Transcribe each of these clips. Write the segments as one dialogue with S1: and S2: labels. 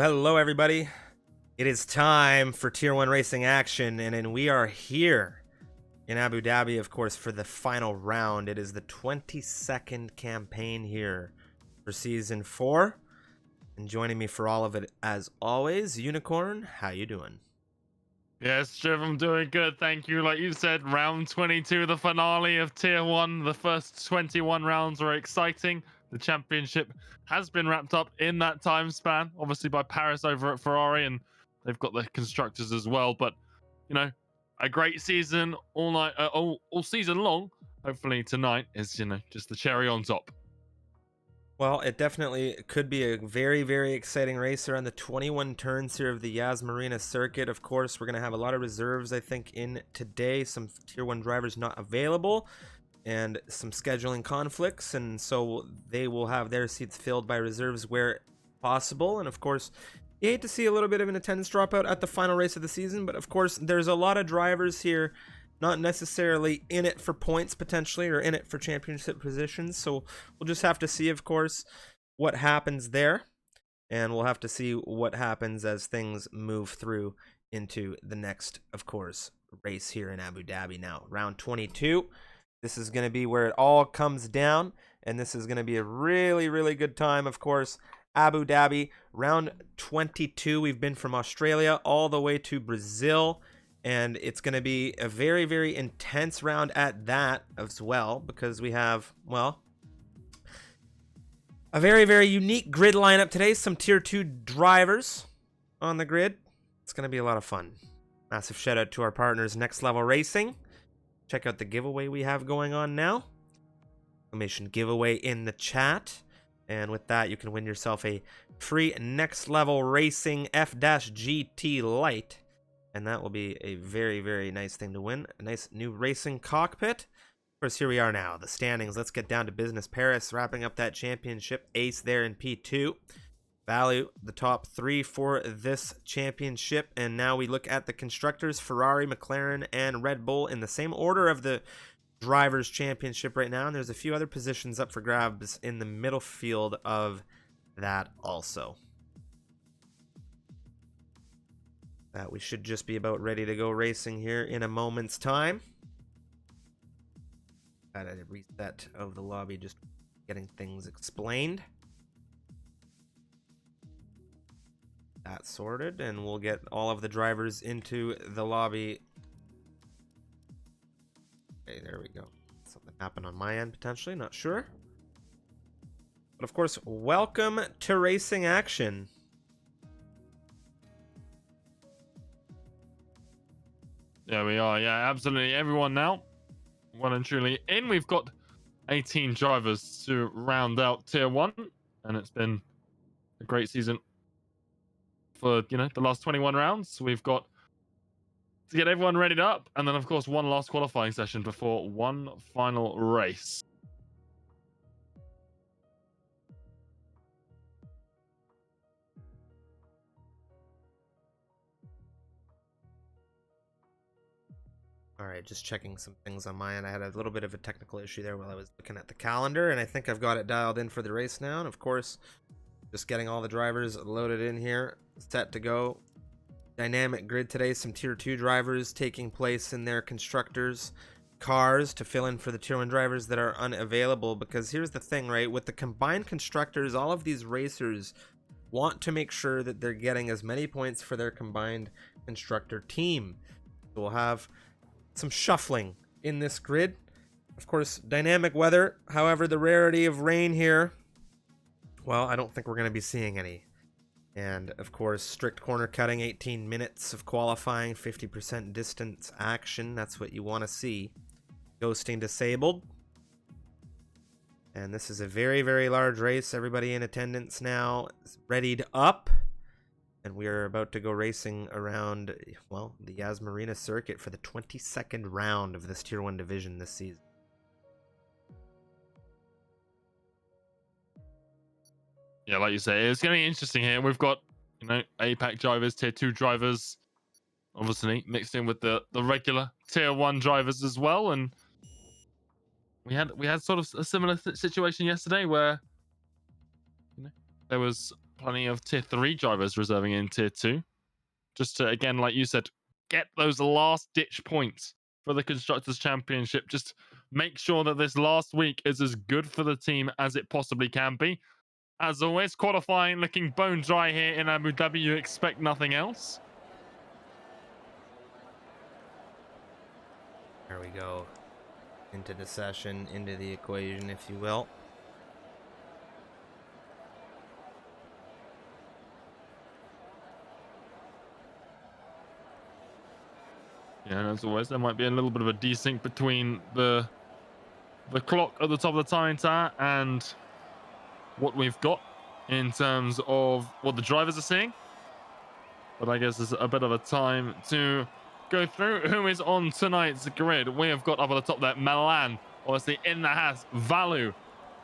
S1: Hello everybody. It is time for Tier 1 racing action, and we are here in Abu Dhabi, of course, for the final round. It is the 22nd campaign here for Season 4. And joining me for all of it, as always, Unicorn, how you doing?
S2: Yes, Shiv, I'm doing good, thank you. Like you said, round 22, the finale of Tier 1. The first 21 rounds were exciting. The championship has been wrapped up in that time span, obviously by Paris over at Ferrari, and they've got the constructors as well. But, you know, a great season all night, all season long. Hopefully tonight is, just the cherry on top.
S1: Well, it definitely could be a very, very exciting race around the 21 turns here of the Yas Marina circuit. Of course, we're going to have a lot of reserves, I think, in today. Some Tier 1 drivers not available and some scheduling conflicts. And so they will have their seats filled by reserves where possible. And of course, you hate to see a little bit of an attendance dropout at the final race of the season. But of course, there's a lot of drivers here not necessarily in it for points potentially or in it for championship positions. So we'll just have to see, of course, what happens there. And we'll have to see what happens as things move through into the next, of course, race here in Abu Dhabi now. Round 22. This is going to be where it all comes down. And this is going to be a really, really good time, of course. Abu Dhabi, round 22. We've been from Australia all the way to Brazil. And it's going to be a very, very intense round at that as well, because we have, well, a very, very unique grid lineup today. Some Tier 2 drivers on the grid. It's going to be a lot of fun. Massive shout out to our partners, Next Level Racing. Check out the giveaway we have going on now. Exclamation giveaway in the chat. And with that, you can win yourself a free Next Level Racing F-GT Lite. And that will be a very, very nice thing to win. A nice new racing cockpit. Of course, here we are now. The standings. Let's get down to business. Paris wrapping up that championship. Ace there in P2. Value the top 3 for this championship. And now we look at the constructors. Ferrari, McLaren, and Red Bull in the same order of the Drivers' Championship right now. And there's a few other positions up for grabs in the middle field of that also. We should just be about ready to go racing here in a moment's time. Got a reset of the lobby, just getting things explained. That's sorted, and we'll get all of the drivers into the lobby. Okay, there we go. Something happened on my end, potentially, not sure. But of course, welcome to racing action.
S2: There we are. Yeah, absolutely. Everyone now, well and truly in. We've got 18 drivers to round out Tier 1, and it's been a great season for, the last 21 rounds. We've got to get everyone readied up, and then, of course, one last qualifying session before one final race.
S1: All right, just checking some things on my end. I had a little bit of a technical issue there while I was looking at the calendar, and I think I've got it dialed in for the race now. And of course, just getting all the drivers loaded in here, set to go. Dynamic grid today, some Tier 2 drivers taking place in their constructors' cars to fill in for the Tier 1 drivers that are unavailable. Because here's the thing, right? With the combined constructors, all of these racers want to make sure that they're getting as many points for their combined constructor team. So we'll have some shuffling in this grid. Of course, dynamic weather. However, the rarity of rain here, well, I don't think we're going to be seeing any. And of course, strict corner cutting, 18 minutes of qualifying, 50% distance action. That's what you want to see. Ghosting disabled. And this is a very, very large race. Everybody in attendance now is readied up. And we are about to go racing around, well, the Yas Marina circuit for the 22nd round of this Tier 1 division this season.
S2: Yeah, like you say, it's going to be interesting here. We've got, APAC drivers, Tier 2 drivers, obviously mixed in with the regular Tier 1 drivers as well. And we had sort of a similar situation yesterday where there was plenty of Tier 3 drivers reserving in Tier 2, just to, again, like you said, get those last ditch points for the Constructors' Championship. Just make sure that this last week is as good for the team as it possibly can be. As always, qualifying looking bone dry here in Abu Dhabi. You expect nothing else.
S1: There we go. Into the session, into the equation, if you will.
S2: Yeah, and as always, there might be a little bit of a desync between the clock at the top of the time tower and what we've got in terms of what the drivers are seeing. But I guess there's a bit of a time to go through who is on tonight's grid. We have got up at the top there Milan, obviously in the Haas, Valu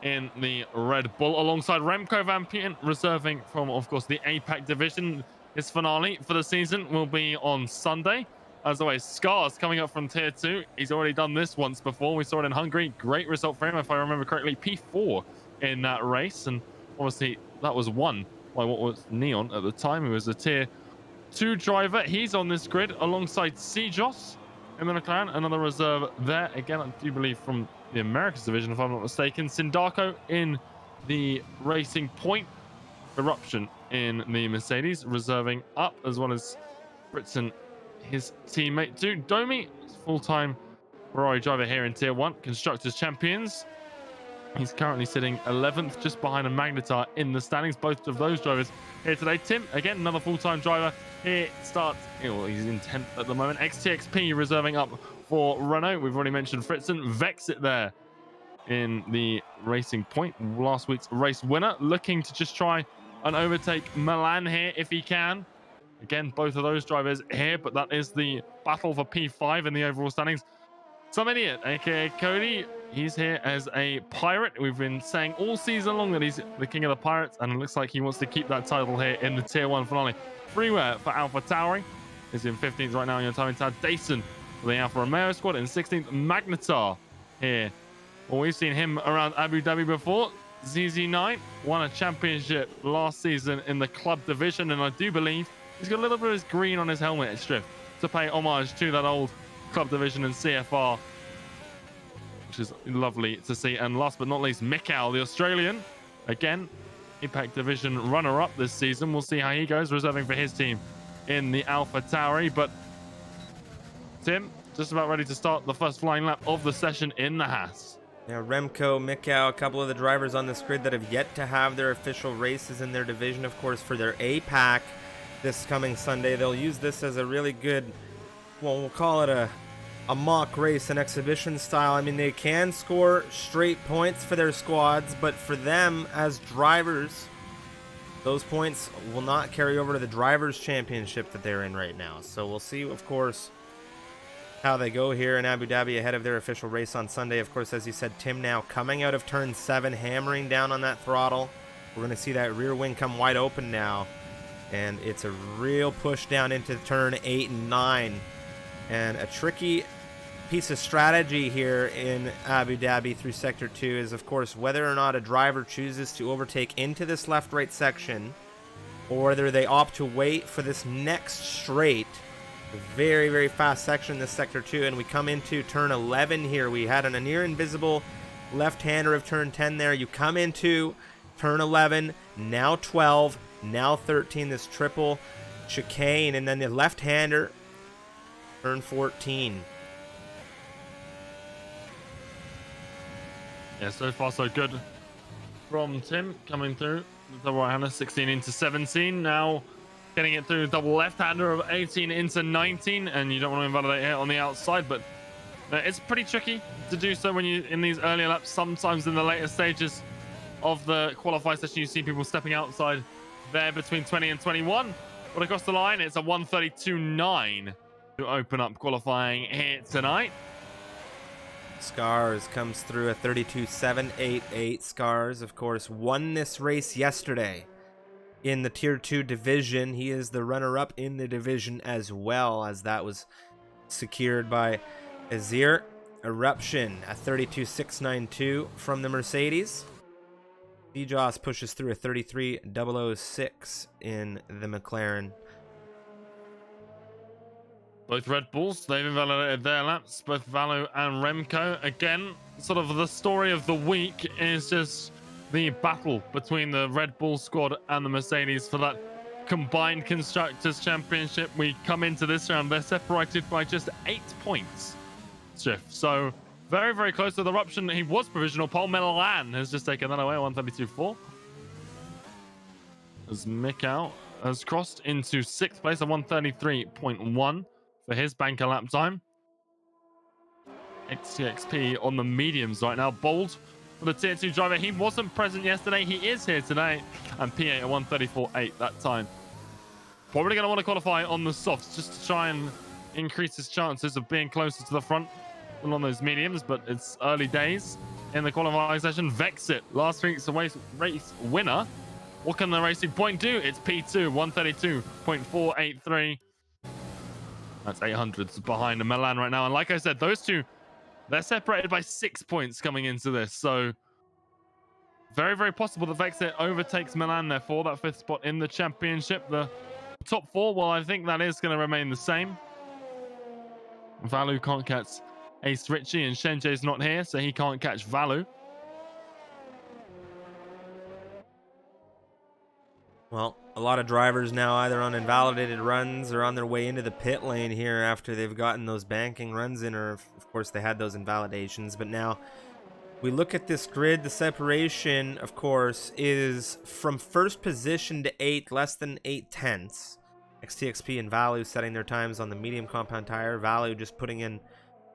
S2: in the Red Bull, alongside Remco Van Putten, reserving from, of course, the APAC division. His finale for the season will be on Sunday. As always, Scars coming up from Tier 2. He's already done this once before. We saw it in Hungary. Great result for him, if I remember correctly. P4 in that race. And obviously, that was won by what was Neon at the time. He was a Tier 2 driver. He's on this grid alongside Sijos in the McLaren. Another reserve there. Again, I do believe from the Americas division, if I'm not mistaken. Sindaco in the Racing Point. Eruption in the Mercedes, reserving up, as well as Britain, his teammate too. Domi, full-time Ferrari driver here in Tier 1, Constructors Champions. He's currently sitting 11th, just behind a Magnetar in the standings. Both of those drivers here today. Tim, again, another full-time driver here. Starts, well, he's in 10th at the moment. XTXP reserving up for Renault. We've already mentioned Fritzen. Vexit there in the Racing Point, last week's race winner, looking to just try and overtake Milan here if he can. Again, both of those drivers here, but that is the battle for P5 in the overall standings. Some idiot, aka Cody, he's here as a pirate. We've been saying all season long that he's the king of the pirates, and it looks like he wants to keep that title here in the Tier 1 finale. Freeware for Alpha Tauri is in 15th right now in your time in town. Dason for the Alfa Romeo squad in 16th. Magnetar here. Well, we've seen him around Abu Dhabi before. ZZ9 won a championship last season in the club division, and I do believe he's got a little bit of his green on his helmet at Strift to pay homage to that old club division in CFR, which is lovely to see. And last but not least, Mikal, the Australian, again, Impact Division runner-up this season. We'll see how he goes, reserving for his team in the Alpha Tauri. But Tim, just about ready to start the first flying lap of the session in the Haas.
S1: Now, Remco, Mikau, a couple of the drivers on this grid that have yet to have their official races in their division, of course, for their APAC this coming Sunday. They'll use this as a really good, well, we'll call it a mock race, an exhibition style. I mean, they can score straight points for their squads, but for them as drivers, those points will not carry over to the Drivers' Championship that they're in right now. So we'll see, of course, how they go here in Abu Dhabi ahead of their official race on Sunday. Of course, as you said, Tim now coming out of turn 7, hammering down on that throttle. We're going to see that rear wing come wide open now, and it's a real push down into turn 8 and 9, and a tricky piece of strategy here in Abu Dhabi through sector 2 is, of course, whether or not a driver chooses to overtake into this left-right section, or whether they opt to wait for this next straight. Very, very fast section, this sector 2, and we come into turn 11 here. We had a near invisible left-hander of turn 10 there. You come into turn 11, now 12, now 13, this triple chicane, and then the left-hander, turn 14.
S2: Yeah, so far so good from Tim coming through. The right-hander 16 into 17. Now getting it through double left-hander of 18 into 19, and you don't want to invalidate here on the outside, but It's pretty tricky to do so when you in these earlier laps. Sometimes in the later stages of the qualify session, you see people stepping outside there between 20 and 21. But across the line, it's a 132.9 to open up qualifying here tonight.
S1: Scars comes through a 32.788. Scars, of course, won this race yesterday in the Tier 2 division. He is the runner-up in the division as well, as that was secured by Azir. Eruption, a 32.692 from the Mercedes. Joss pushes through a 33.006 in the McLaren.
S2: Both Red Bulls, they've invalidated their laps, both Valo and Remco. Again, sort of the story of the week is just the battle between the Red Bull squad and the Mercedes for that combined Constructors' Championship. We come into this round, they're separated by just 8 points. So very, very close to the Eruption. He was provisional. Paul Milan has just taken that away, 132.4. As Mikau has crossed into 6th place at 133.1 for his banker lap time. XTXP on the mediums right now. Bold for the Tier 2 driver. He wasn't present yesterday. He is here today. And P8 at 134.8 that time. Probably going to want to qualify on the softs just to try and increase his chances of being closer to the front than on those mediums. But it's early days in the qualifying session. Vexit, last week's race winner. What can the Racing Point do? It's P2, 132.483. That's 800s behind Milan right now. And like I said, those two, they're separated by 6 points coming into this. So very, very possible that Vexit overtakes Milan there for that 5th spot in the championship. The top 4, well, I think that is going to remain the same. Valu can't catch Ace Richie, and Shenjay's not here, so he can't catch Valu.
S1: Well, a lot of drivers now either on invalidated runs or on their way into the pit lane here after they've gotten those banking runs in, or of course they had those invalidations. But now we look at this grid. The separation, of course, is from 1st position to 8th, less than 8 tenths. XTXP and Valu setting their times on the medium compound tire. Valu just putting in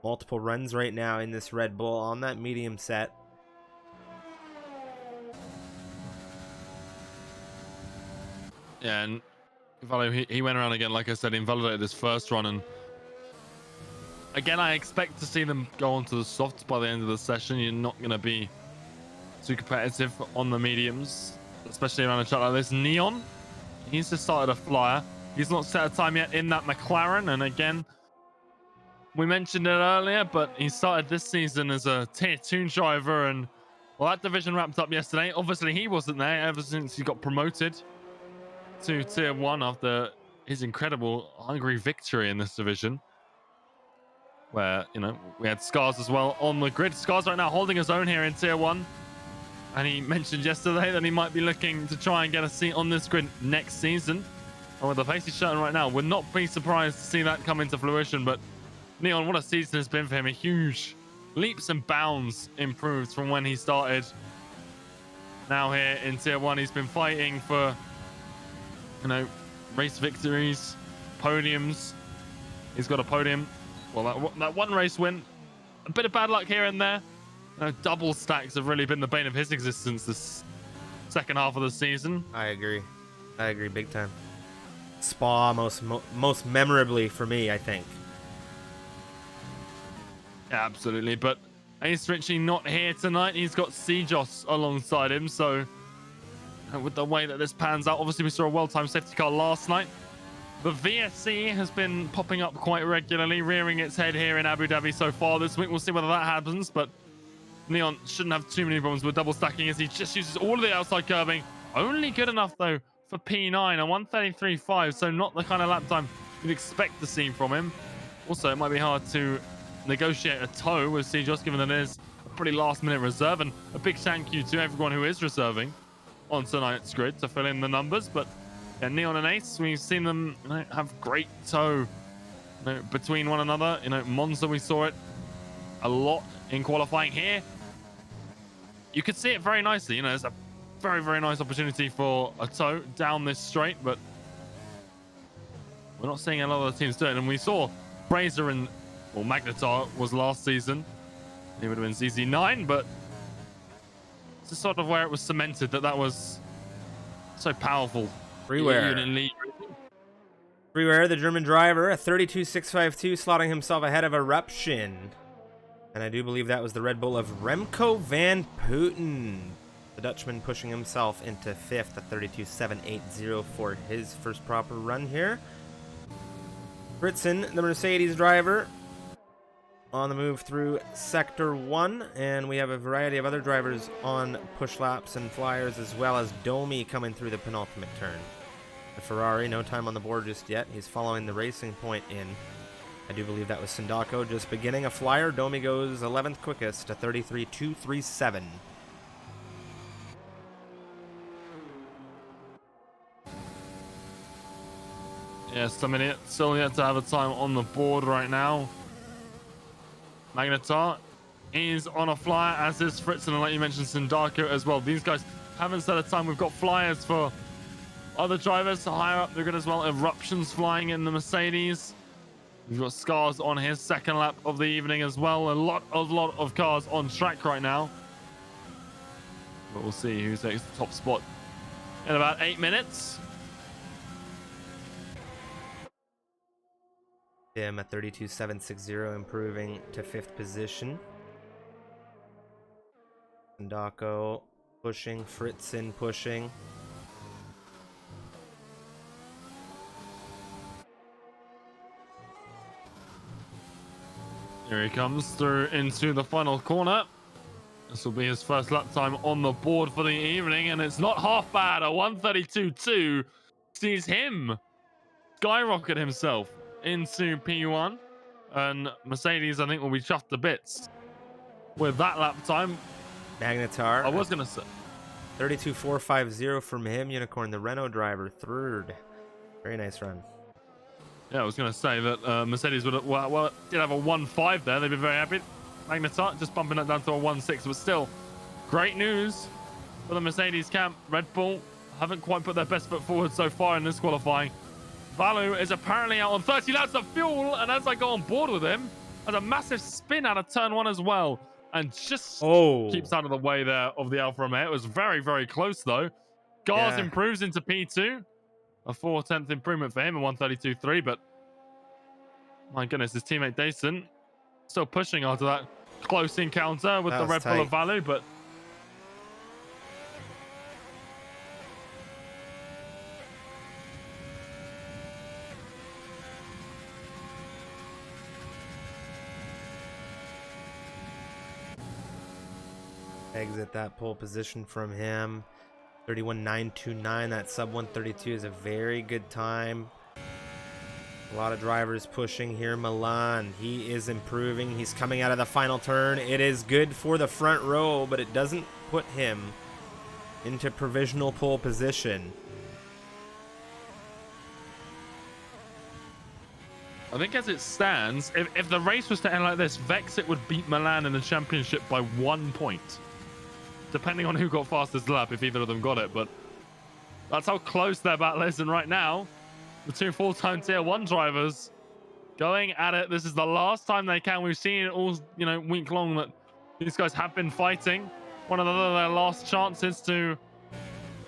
S1: multiple runs right now in this Red Bull on that medium set.
S2: Yeah, and Valu, he went around again, like I said, invalidated his first run. And again, I expect to see them go onto the softs by the end of the session. You're not going to be too competitive on the mediums, especially around a track like this. Neon, he's just started a flyer. He's not set a time yet in that McLaren. And again, we mentioned it earlier, but he started this season as a Tier 2 driver. And well, that division wrapped up yesterday. Obviously, he wasn't there ever since he got promoted to Tier 1 after his incredible Hungary victory in this division, where, you know, we had Scars as well on the grid. Scars right now holding his own here in Tier 1, and he mentioned yesterday that he might be looking to try and get a seat on this grid next season. And with the pace he's showing right now, would not be surprised to see that come into fruition. But Neon, what a season it's been for him. A huge leaps and bounds improved from when he started. Now here in Tier 1, he's been fighting for, you know, race victories, podiums. He's got a podium. Well, that one race win, a bit of bad luck here and there. You know, double stacks have really been the bane of his existence this second half of the season.
S1: I agree big time. Spa most memorably for me, I think.
S2: Yeah, absolutely. But Ace Richie not here tonight. He's got CEST alongside him. So with the way that this pans out, obviously we saw a well-timed safety car last night. The VSC has been popping up quite regularly, rearing its head here in Abu Dhabi so far this week. We'll see whether that happens, but Neon shouldn't have too many problems with double stacking as he just uses all of the outside curbing. Only good enough, though, for P9, a 133.5, so not the kind of lap time you'd expect to see from him. Also, it might be hard to negotiate a tow with CEST, given that it is a pretty last-minute reserve, and a big thank you to everyone who is reserving on tonight's grid to fill in the numbers. But yeah, Neon and Ace, we've seen them, you know, have great tow, you know, between one another. You know, Monza, we saw it a lot in qualifying. Here you could see it very nicely. You know, there's a very, very nice opportunity for a tow down this straight, but we're not seeing a lot of the teams do it. And we saw Brazier and Well, Magnetar was last season. He would have been ZZ9, but it's sort of where it was cemented that was so powerful.
S1: Freeware. Freeware, the German driver, a 32.652, slotting himself ahead of Eruption. And I do believe that was the Red Bull of Remco van Putten. The Dutchman pushing himself into 5th, a 32.780 for his first proper run here. Fritzen, the Mercedes driver, on the move through Sector 1. And we have a variety of other drivers on push laps and flyers, as well as Domi coming through the penultimate turn. The Ferrari, no time on the board just yet. He's following the racing point in. I do believe that was Sindako just beginning a flyer. Domi goes 11th quickest, a 33.237.
S2: Yes, I mean, it still yet to have a time on the board right now. Magnetar is on a flyer, as is Fritzen, and like you mentioned, Sindako as well. These guys haven't set a time. We've got flyers for other drivers higher up. They're good as well. Eruptions flying in the Mercedes. We've got Scars on his second lap of the evening as well. A lot of cars on track right now. But we'll see who takes the top spot in about 8 minutes.
S1: Him at 32.760, improving to 5th position. Sindako pushing, Fritzen pushing.
S2: Here he comes through into the final corner. This will be his first lap time on the board for the evening, and it's not half bad. A 132.2 sees him skyrocket himself into P1, and Mercedes, I think, will be chuffed to bits with that lap time.
S1: Magnetar.
S2: I was going to say
S1: 32.450 from him. Unicorn, the Renault driver, 3rd. Very nice run.
S2: Yeah, I was going to say that Mercedes would have, well, did have a 1.5 there. They'd be very happy. Magnetar just bumping that down to a 1.6, but still great news for the Mercedes camp. Red Bull haven't quite put their best foot forward so far in this qualifying. Valu is apparently out on 30 laps of fuel, and as I go on board with him, has a massive spin out of turn 1 as well, and just keeps out of the way there of the Alfa Romeo. It was very, very close though. Gars improves into P2. A 4/10 improvement for him, a 132.3, but my goodness, his teammate Dayson still pushing after that close encounter with the Red Bull of Valu, but
S1: exit that pole position from him. 31.929. That sub 132 is a very good time. A lot of drivers pushing here. Milan, he is improving. He's coming out of the final turn. It is good for the front row, but it doesn't put him into provisional pole position.
S2: I think as it stands, if the race was to end like this, Vexit would beat Milan in the championship by 1 point. Depending on who got fastest lap, if either of them got it. But that's how close their battle is. And right now, the two full-time tier 1 drivers going at it. This is the last time they can. We've seen it all, week long that these guys have been fighting. One of their last chances to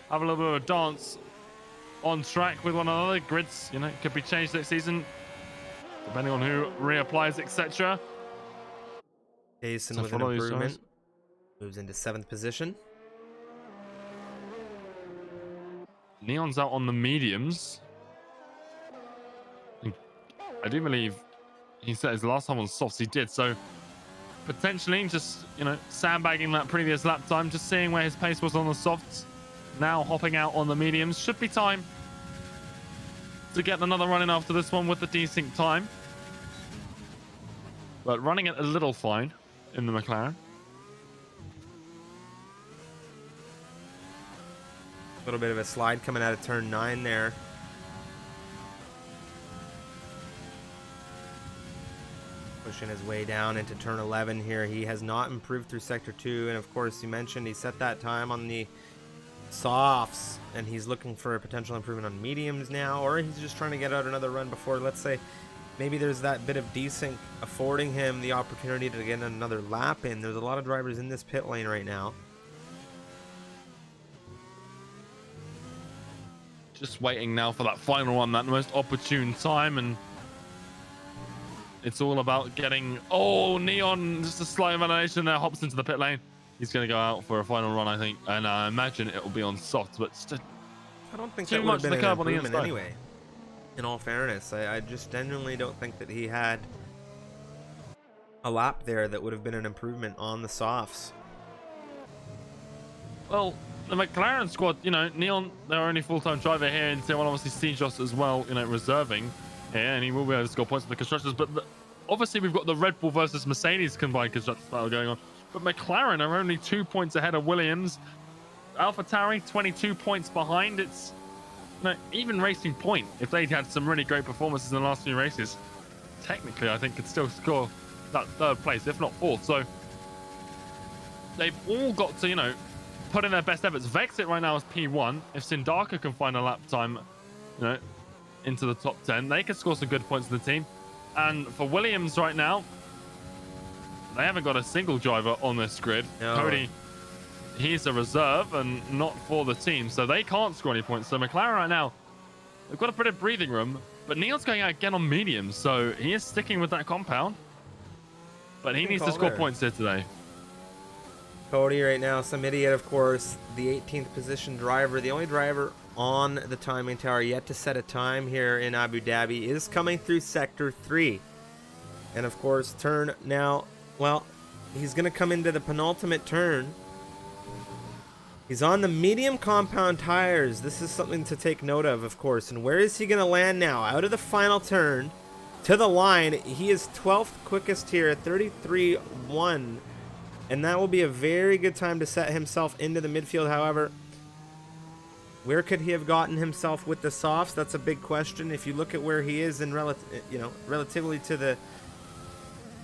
S2: have a little bit of a dance on track with one another. Grids, could be changed next season, depending on who reapplies, etc.
S1: Jason with an improvement. Moves into 7th position.
S2: Neon's out on the mediums. I do believe he said his last time on softs he did, so potentially just, sandbagging that previous lap time, just seeing where his pace was on the softs. Now hopping out on the mediums. Should be time to get another run in after this one with the desync time. But running it a little fine in the McLaren.
S1: A little bit of a slide coming out of turn 9 there. Pushing his way down into turn 11 here. He has not improved through sector 2, and of course you mentioned he set that time on the softs, and he's looking for a potential improvement on mediums now, or he's just trying to get out another run before, let's say, maybe there's that bit of desync affording him the opportunity to get another lap in. There's a lot of drivers in this pit lane right now.
S2: Just waiting now for that final one, that most opportune time, and it's all about getting... Oh, Neon, just a slight validation there, hops into the pit lane. He's going to go out for a final run, I think, and I imagine it will be on soft, but
S1: I don't think
S2: too
S1: that would
S2: much
S1: have been
S2: the
S1: an
S2: curb on the
S1: improvement
S2: inside.
S1: anyway. In all fairness, I just genuinely don't think that he had a lap there that would have been an improvement on the softs.
S2: Well, the McLaren squad, you know, Neon, their only full-time driver here, and Tier 1 obviously Steve Joss as well, you know, reserving here, and he will be able to score points for the constructors, but obviously we've got the Red Bull versus Mercedes combined constructors battle going on, but McLaren are only 2 points ahead of Williams. AlphaTauri 22 points behind. It's, you know, even Racing Point, if they'd had some really great performances in the last few races, technically I think could still score that third place, if not fourth. So they've all got to, you know, put in their best efforts. Vexit right now is P1. If Sindaka can find a lap time, you know, into the top 10, they could score some good points for the team. And for Williams right now, they haven't got a single driver on this grid.
S1: No.
S2: Cody, he's a reserve and not for the team, so they can't score any points. So McLaren right now, they've got a bit of breathing room, but Neil's going out again on mediums, so he is sticking with that compound. But he needs to score points here today.
S1: Cody right now, some idiot, of course, the 18th position driver, the only driver on the timing tower yet to set a time here in Abu Dhabi, is coming through sector 3. And of course, turn now, well, he's going to come into the penultimate turn. He's on the medium compound tires. This is something to take note of course. And where is he going to land now? Out of the final turn to the line. He is 12th quickest here at 33.1. And that will be a very good time to set himself into the midfield. However, where could he have gotten himself with the softs? That's a big question. If you look at where he is in relatively to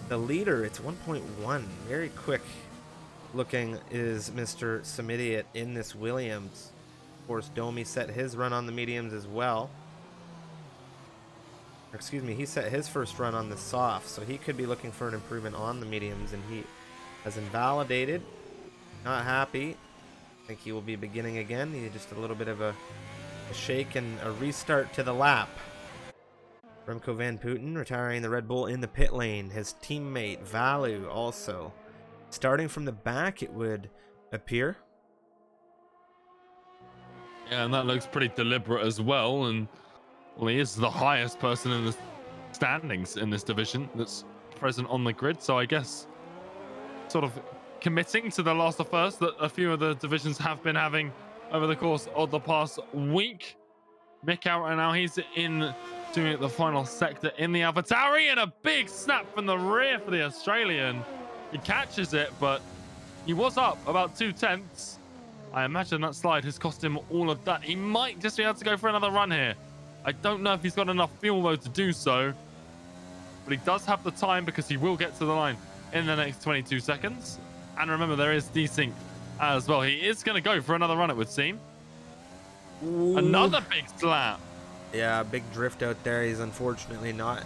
S1: the leader, it's 1.1. Very quick looking is Mr. Samidiot in this Williams. Of course, Domi set his run on the mediums as well. Excuse me, he set his first run on the soft, so he could be looking for an improvement on the mediums, and he has invalidated. Not happy. I think he will be beginning again. He just a little bit of a shake and a restart to the lap. Remco Van Putten retiring the Red Bull in the pit lane. His teammate Valu also starting from the back, it would appear.
S2: Yeah, and that looks pretty deliberate as well. And well, he is the highest person in the standings in this division that's present on the grid. So I guess sort of committing to the last of first that a few of the divisions have been having over the course of the past week. Mick out right now. He's in doing the final sector in the AlphaTauri, and a big snap from the rear for the Australian. He catches it, but he was up about 2/10. I imagine that slide has cost him all of that. He might just be able to go for another run here. I don't know if he's got enough fuel though to do so, but he does have the time because he will get to the line in the next 22 seconds. And remember, there is desync as well. He is going to go for another run, it would seem. Ooh. Another big slap.
S1: Yeah, big drift out there. He's unfortunately not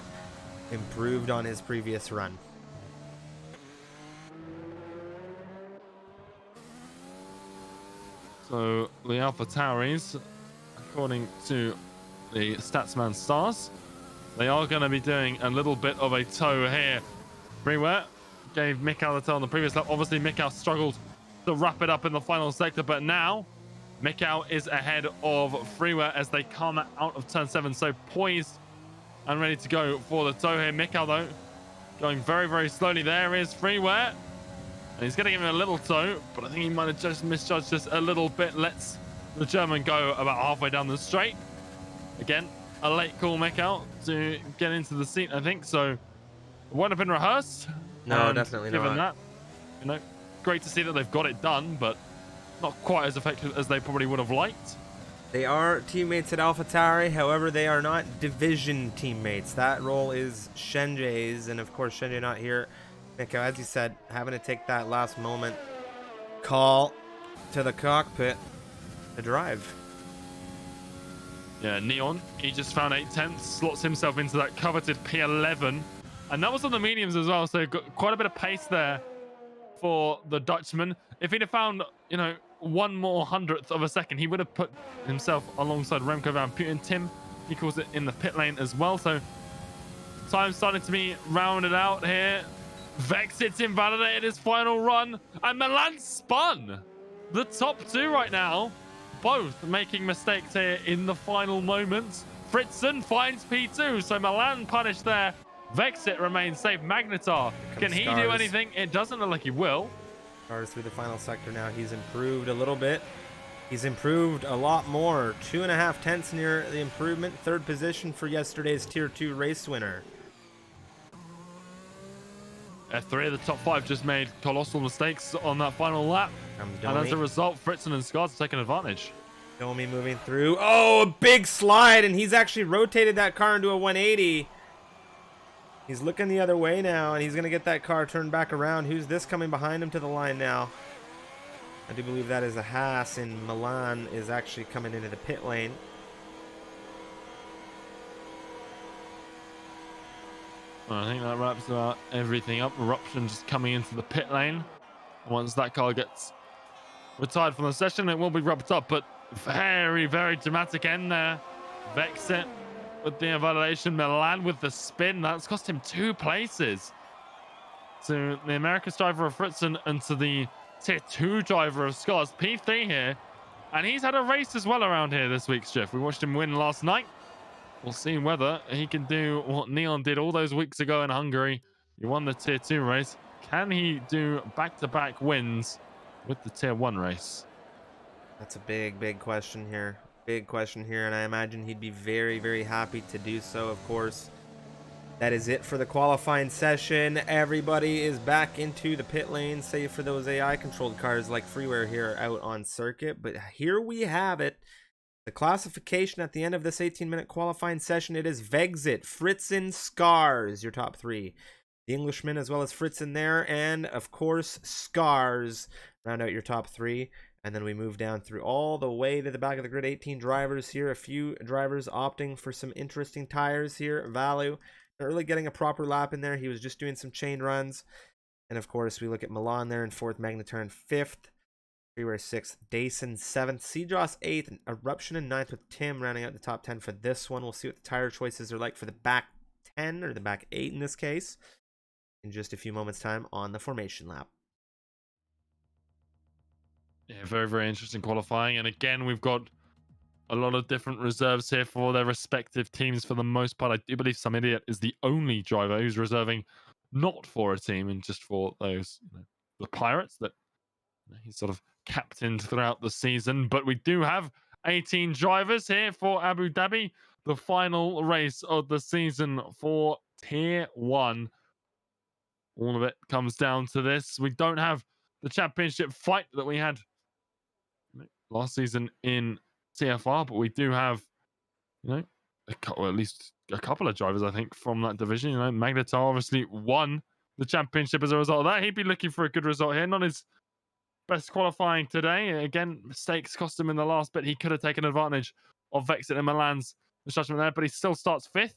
S1: improved on his previous run.
S2: So the AlphaTauris, according to the Statsman stars, they are going to be doing a little bit of a tow here. Freeware gave Mikau the tow on the previous lap. Obviously, Mikau struggled to wrap it up in the final sector, but now Mikau is ahead of Freeware as they come out of turn 7. So poised and ready to go for the tow here. Mikau, though, going very, very slowly. There is Freeware. And he's going to give him a little tow, but I think he might have just misjudged just a little bit. Lets the German go about halfway down the straight. Again, a late call Mikau to get into the seat, I think. So it won't have been rehearsed.
S1: No, definitely not.
S2: Given that, you know, great to see that they've got it done, but not quite as effective as they probably would have liked.
S1: They are teammates at AlphaTauri, however, they are not division teammates. That role is Shenjay's, and of course, Shenjay not here. Mikau, as you said, having to take that last moment call to the cockpit to drive.
S2: Yeah, Neon, he just found 8/10, slots himself into that coveted P11. And that was on the mediums as well, so got quite a bit of pace there for the Dutchman. If he'd have found, one more hundredth of a second, he would have put himself alongside Remco van Putten. Tim, he calls it in the pit lane as well. So time starting to be rounded out here. Vexit's invalidated his final run, and Milan spun. The top two right now, both making mistakes here in the final moments. Fritzen finds P2, so Milan punished there. Vexit remains safe. Magnetar, can he do anything? It doesn't look like he will.
S1: Stars through the final sector now. He's improved a little bit. He's improved a lot more. 2.5 tenths near the improvement. Third position for yesterday's Tier 2 race winner.
S2: Three of the top five just made colossal mistakes on that final lap. And as a result, Fritzen and Scars have taken advantage.
S1: Domi moving through. Oh, a big slide, and he's actually rotated that car into a 180. He's looking the other way now, and he's going to get that car turned back around. Who's this coming behind him to the line now? I do believe that is a Haas, and Milan is actually coming into the pit lane.
S2: I think that wraps about everything up. Eruption just coming into the pit lane. Once that car gets retired from the session, it will be wrapped up, but very, very dramatic end there. Vexit with the invalidation, Milan with the spin. That's cost him 2 places. To the Americas driver of Fritzen and to the Tier 2 driver of Scars. P3 here. And he's had a race as well around here this week, Jeff. We watched him win last night. We'll see whether he can do what Neon did all those weeks ago in Hungary. He won the Tier 2 race. Can he do back-to-back wins with the Tier 1 race?
S1: That's a big, big question here. Big question here, and I imagine he'd be very, very happy to do so, of course. That is it for the qualifying session. Everybody is back into the pit lane, save for those AI-controlled cars like Freeware here out on circuit. But here we have it. The classification at the end of this 18-minute qualifying session, it is Vexit, Fritzen, Scars, your top 3. The Englishman as well as Fritzen there, and of course Scars round out your top 3. And then we move down through all the way to the back of the grid. 18 drivers here. A few drivers opting for some interesting tires here. Valu not really getting a proper lap in there. He was just doing some chain runs. And of course, we look at Milan there in 4th, Magnetar in 5th, Freeware 6th, Dason 7th, Sejoss 8th, and Eruption in 9th with Tim rounding out the top 10 for this one. We'll see what the tire choices are like for the back 10, or the back 8 in this case, in just a few moments' time on the formation lap.
S2: Yeah, very, very interesting qualifying. And again, we've got a lot of different reserves here for their respective teams for the most part. I do believe Some Idiot is the only driver who's reserving not for a team and just for those, the Pirates that he's sort of captained throughout the season. But we do have 18 drivers here for Abu Dhabi, the final race of the season for Tier 1. All of it comes down to this. We don't have the championship fight that we had last season in TFR, but we do have, at least a couple of drivers, I think, from that division. Magnetar obviously won the championship as a result of that. He'd be looking for a good result here. Not his best qualifying today. Again, mistakes cost him in the last bit. He could have taken advantage of Vexit and Milan's judgment there, but he still starts 5th.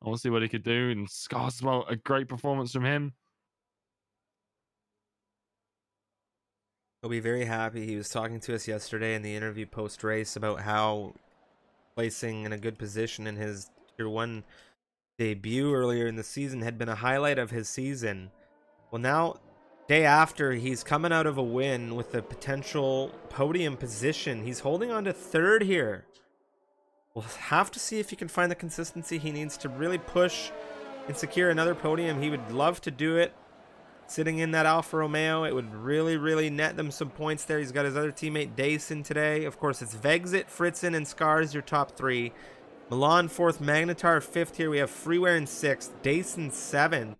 S2: I want to see what he could do. And Scars as well, a great performance from him.
S1: He'll be very happy. He was talking to us yesterday in the interview post-race about how placing in a good position in his Tier 1 debut earlier in the season had been a highlight of his season. Well, now, day after, he's coming out of a win with a potential podium position. He's holding on to 3rd here. We'll have to see if he can find the consistency he needs to really push and secure another podium. He would love to do it. Sitting in that Alfa Romeo, it would really, really net them some points there. He's got his other teammate Dason today. Of course, it's Vexit, Fritzen, and Scars, your top 3. Milan 4th, Magnetar 5th here. We have Freeware in 6th, Dason 7th,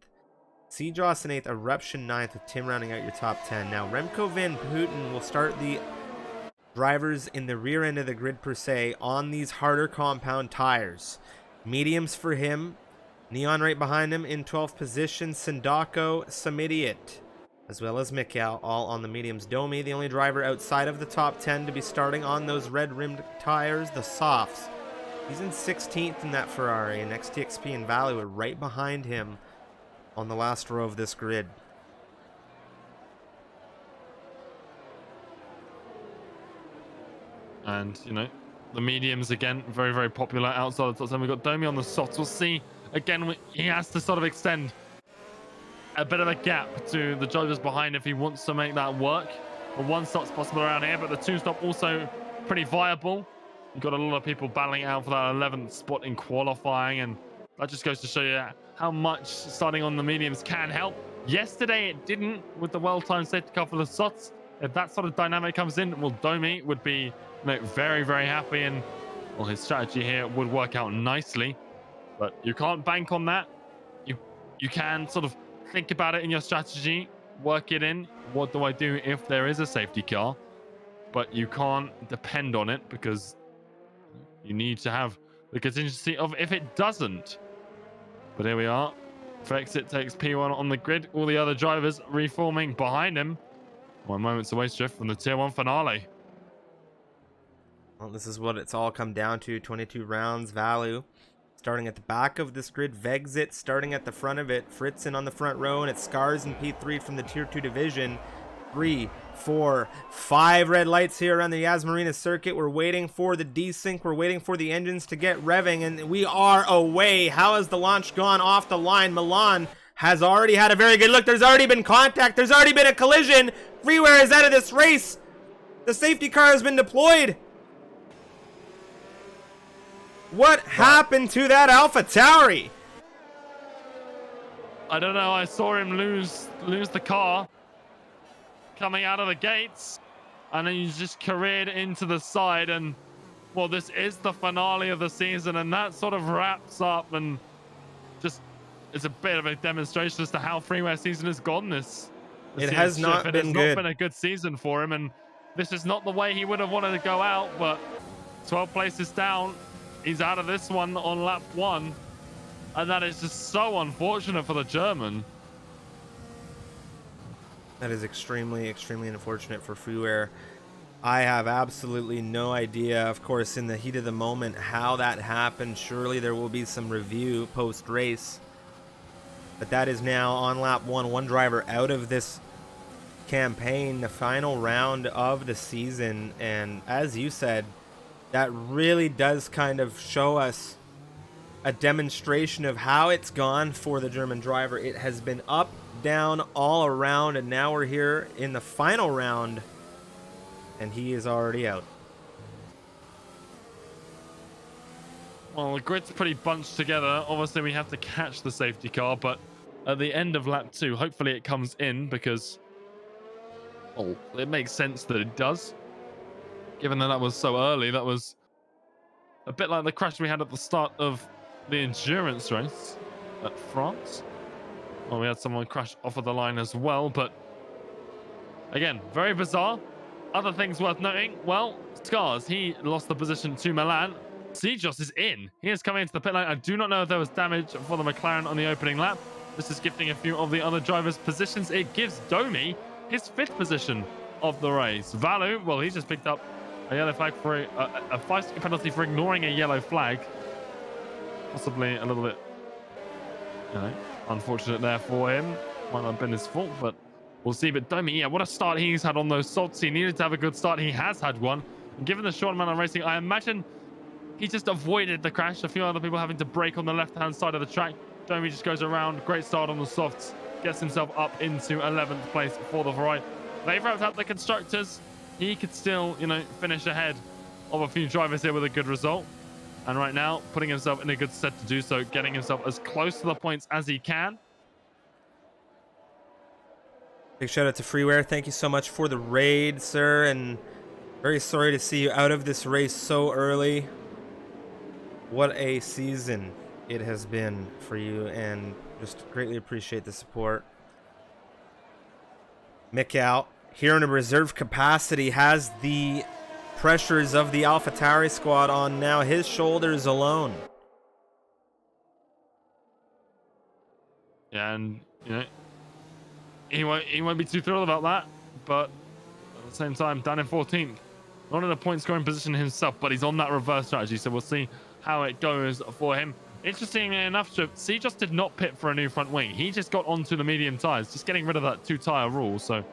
S1: Sejoss in 8th, Eruption 9th, with Tim rounding out your top 10. Now, Remco van Putten will start the drivers in the rear end of the grid per se on these harder compound tires. Mediums for him. Neon right behind him in 12th position. Sindako, Samidiot, as well as Mikhail, all on the mediums. Domi, the only driver outside of the top 10 to be starting on those red-rimmed tires, the softs. He's in 16th in that Ferrari, and XTXP and Value are right behind him on the last row of this grid.
S2: And, you know, the mediums, again, very, very popular outside the top 10. We've got Domi on the softs. We'll see. Again, he has to sort of extend a bit of a gap to the drivers behind if he wants to make that work. The one stop's possible around here, but the two stop also pretty viable. You've got a lot of people battling out for that 11th spot in qualifying, and that just goes to show you how much starting on the mediums can help. Yesterday it didn't with the well-timed safety car for the sots. If that sort of dynamic comes in, well, Domi would be, you know, very, very happy, and well, his strategy here would work out nicely. But you can't bank on that. You can sort of think about it in your strategy, work it in. What do I do if there is a safety car? But you can't depend on it, because you need to have the contingency of if it doesn't. But here we are. Fexit takes P1 on the grid. All the other drivers reforming behind him. 1 moment's away drift from the Tier 1 finale.
S1: Well, this is what it's all come down to. 22 rounds. Value starting at the back of this grid. Vexit starting at the front of it. Fritzen on the front row, and it's Scars and P3 from the Tier 2 division. 3, 4, 5 red lights here around the Yas Marina circuit. We're waiting for the desync. We're waiting for the engines to get revving, and we are away. How has the launch gone off the line? Milan has already had a very good look. There's already been contact. There's already been a collision. Freeware is out of this race. The safety car has been deployed. What happened to that AlphaTauri?
S2: I don't know. I saw him lose the car coming out of the gates, and then he's just careered into the side. And well, this is the finale of the season, and that sort of wraps up and just is a bit of a demonstration as to how freeware season has gone this
S1: It has not
S2: It
S1: been
S2: has
S1: good.
S2: not been a good season for him, and this is not the way he would have wanted to go out. But 12 places down, he's out of this one on lap 1, and that is just so unfortunate for the German.
S1: That is extremely, extremely unfortunate for Freeware. I have absolutely no idea, of course, in the heat of the moment, how that happened. Surely there will be some review post-race. But that is now on lap 1, one driver out of this campaign, the final round of the season. And as you said, that really does kind of show us a demonstration of how it's gone for the German driver. It has been up, down, all around, and now we're here in the final round, and he is already out.
S2: Well, the grid's pretty bunched together. Obviously, we have to catch the safety car, but at the end of lap 2, hopefully it comes in, because well, it makes sense that it does. Given that was so early, that was a bit like the crash we had at the start of the endurance race at France. Well, we had someone crash off of the line as well, but again, very bizarre. Other things worth noting, well, Scars, he lost the position to Milan. Sejos is in. He is coming into the pit lane. I do not know if there was damage for the McLaren on the opening lap. This is gifting a few of the other drivers positions. It gives Domi his 5th position of the race. Valu, well, he's just picked up a yellow flag for a 5-second penalty for ignoring a yellow flag. Possibly a little bit, you know, unfortunate there for him. Might not have been his fault, but we'll see. But Domi, yeah, what a start he's had on those salts. He needed to have a good start. He has had one. And given the short amount of racing, I imagine he just avoided the crash. A few other people having to brake on the left-hand side of the track. Domi just goes around. Great start on the softs. Gets himself up into 11th place for the Ferrari. They've wrapped up the constructors. He could still, you know, finish ahead of a few drivers here with a good result. And right now, putting himself in a good stead to do so, getting himself as close to the points as he can.
S1: Big shout out to Freeware. Thank you so much for the raid, sir, and very sorry to see you out of this race so early. What a season it has been for you, and just greatly appreciate the support. Mikal, here in a reserve capacity, has the pressures of the AlphaTauri squad on now his shoulders alone.
S2: Yeah, and, you know, he won't be too thrilled about that, but at the same time, down in 14th. Not in a point scoring position himself, but he's on that reverse strategy, so we'll see how it goes for him. Interestingly enough, C just did not pit for a new front wing. He just got onto the medium tires, just getting rid of that 2-tire rule. So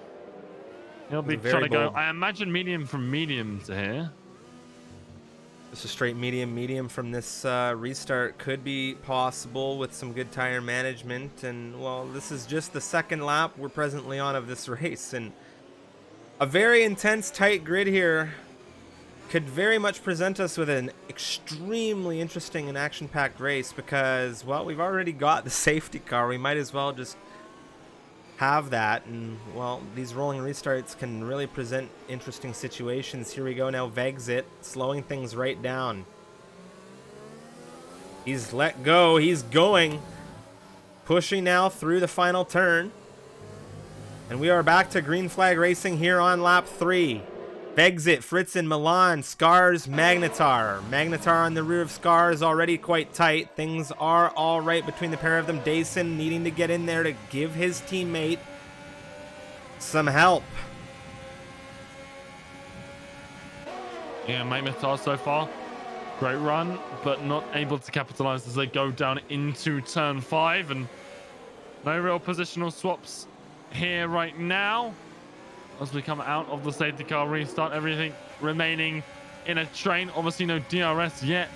S2: he'll be trying to go, I imagine, medium from medium to here.
S1: Just a straight medium from this restart could be possible with some good tire management. And, well, this is just the second lap we're presently on of this race. And a very intense, tight grid here could very much present us with an extremely interesting and action-packed race because, well, we've already got the safety car. We might as well just have that, and, well, these rolling restarts can really present interesting situations. Here we go now, Vexit slowing things right down. He's let go, he's going, pushing now through the final turn, and we are back to green flag racing here on lap 3. Vexit, Fritzen, Milan, Scars, Magnetar. Magnetar on the rear of Scars, already quite tight. Things are all right between the pair of them. Dason needing to get in there to give his teammate some help.
S2: Yeah, Magnetar so far, great run, but not able to capitalize as they go down into turn 5, and no real positional swaps here right now. As we come out of the safety car restart, everything remaining in a train. Obviously no DRS yet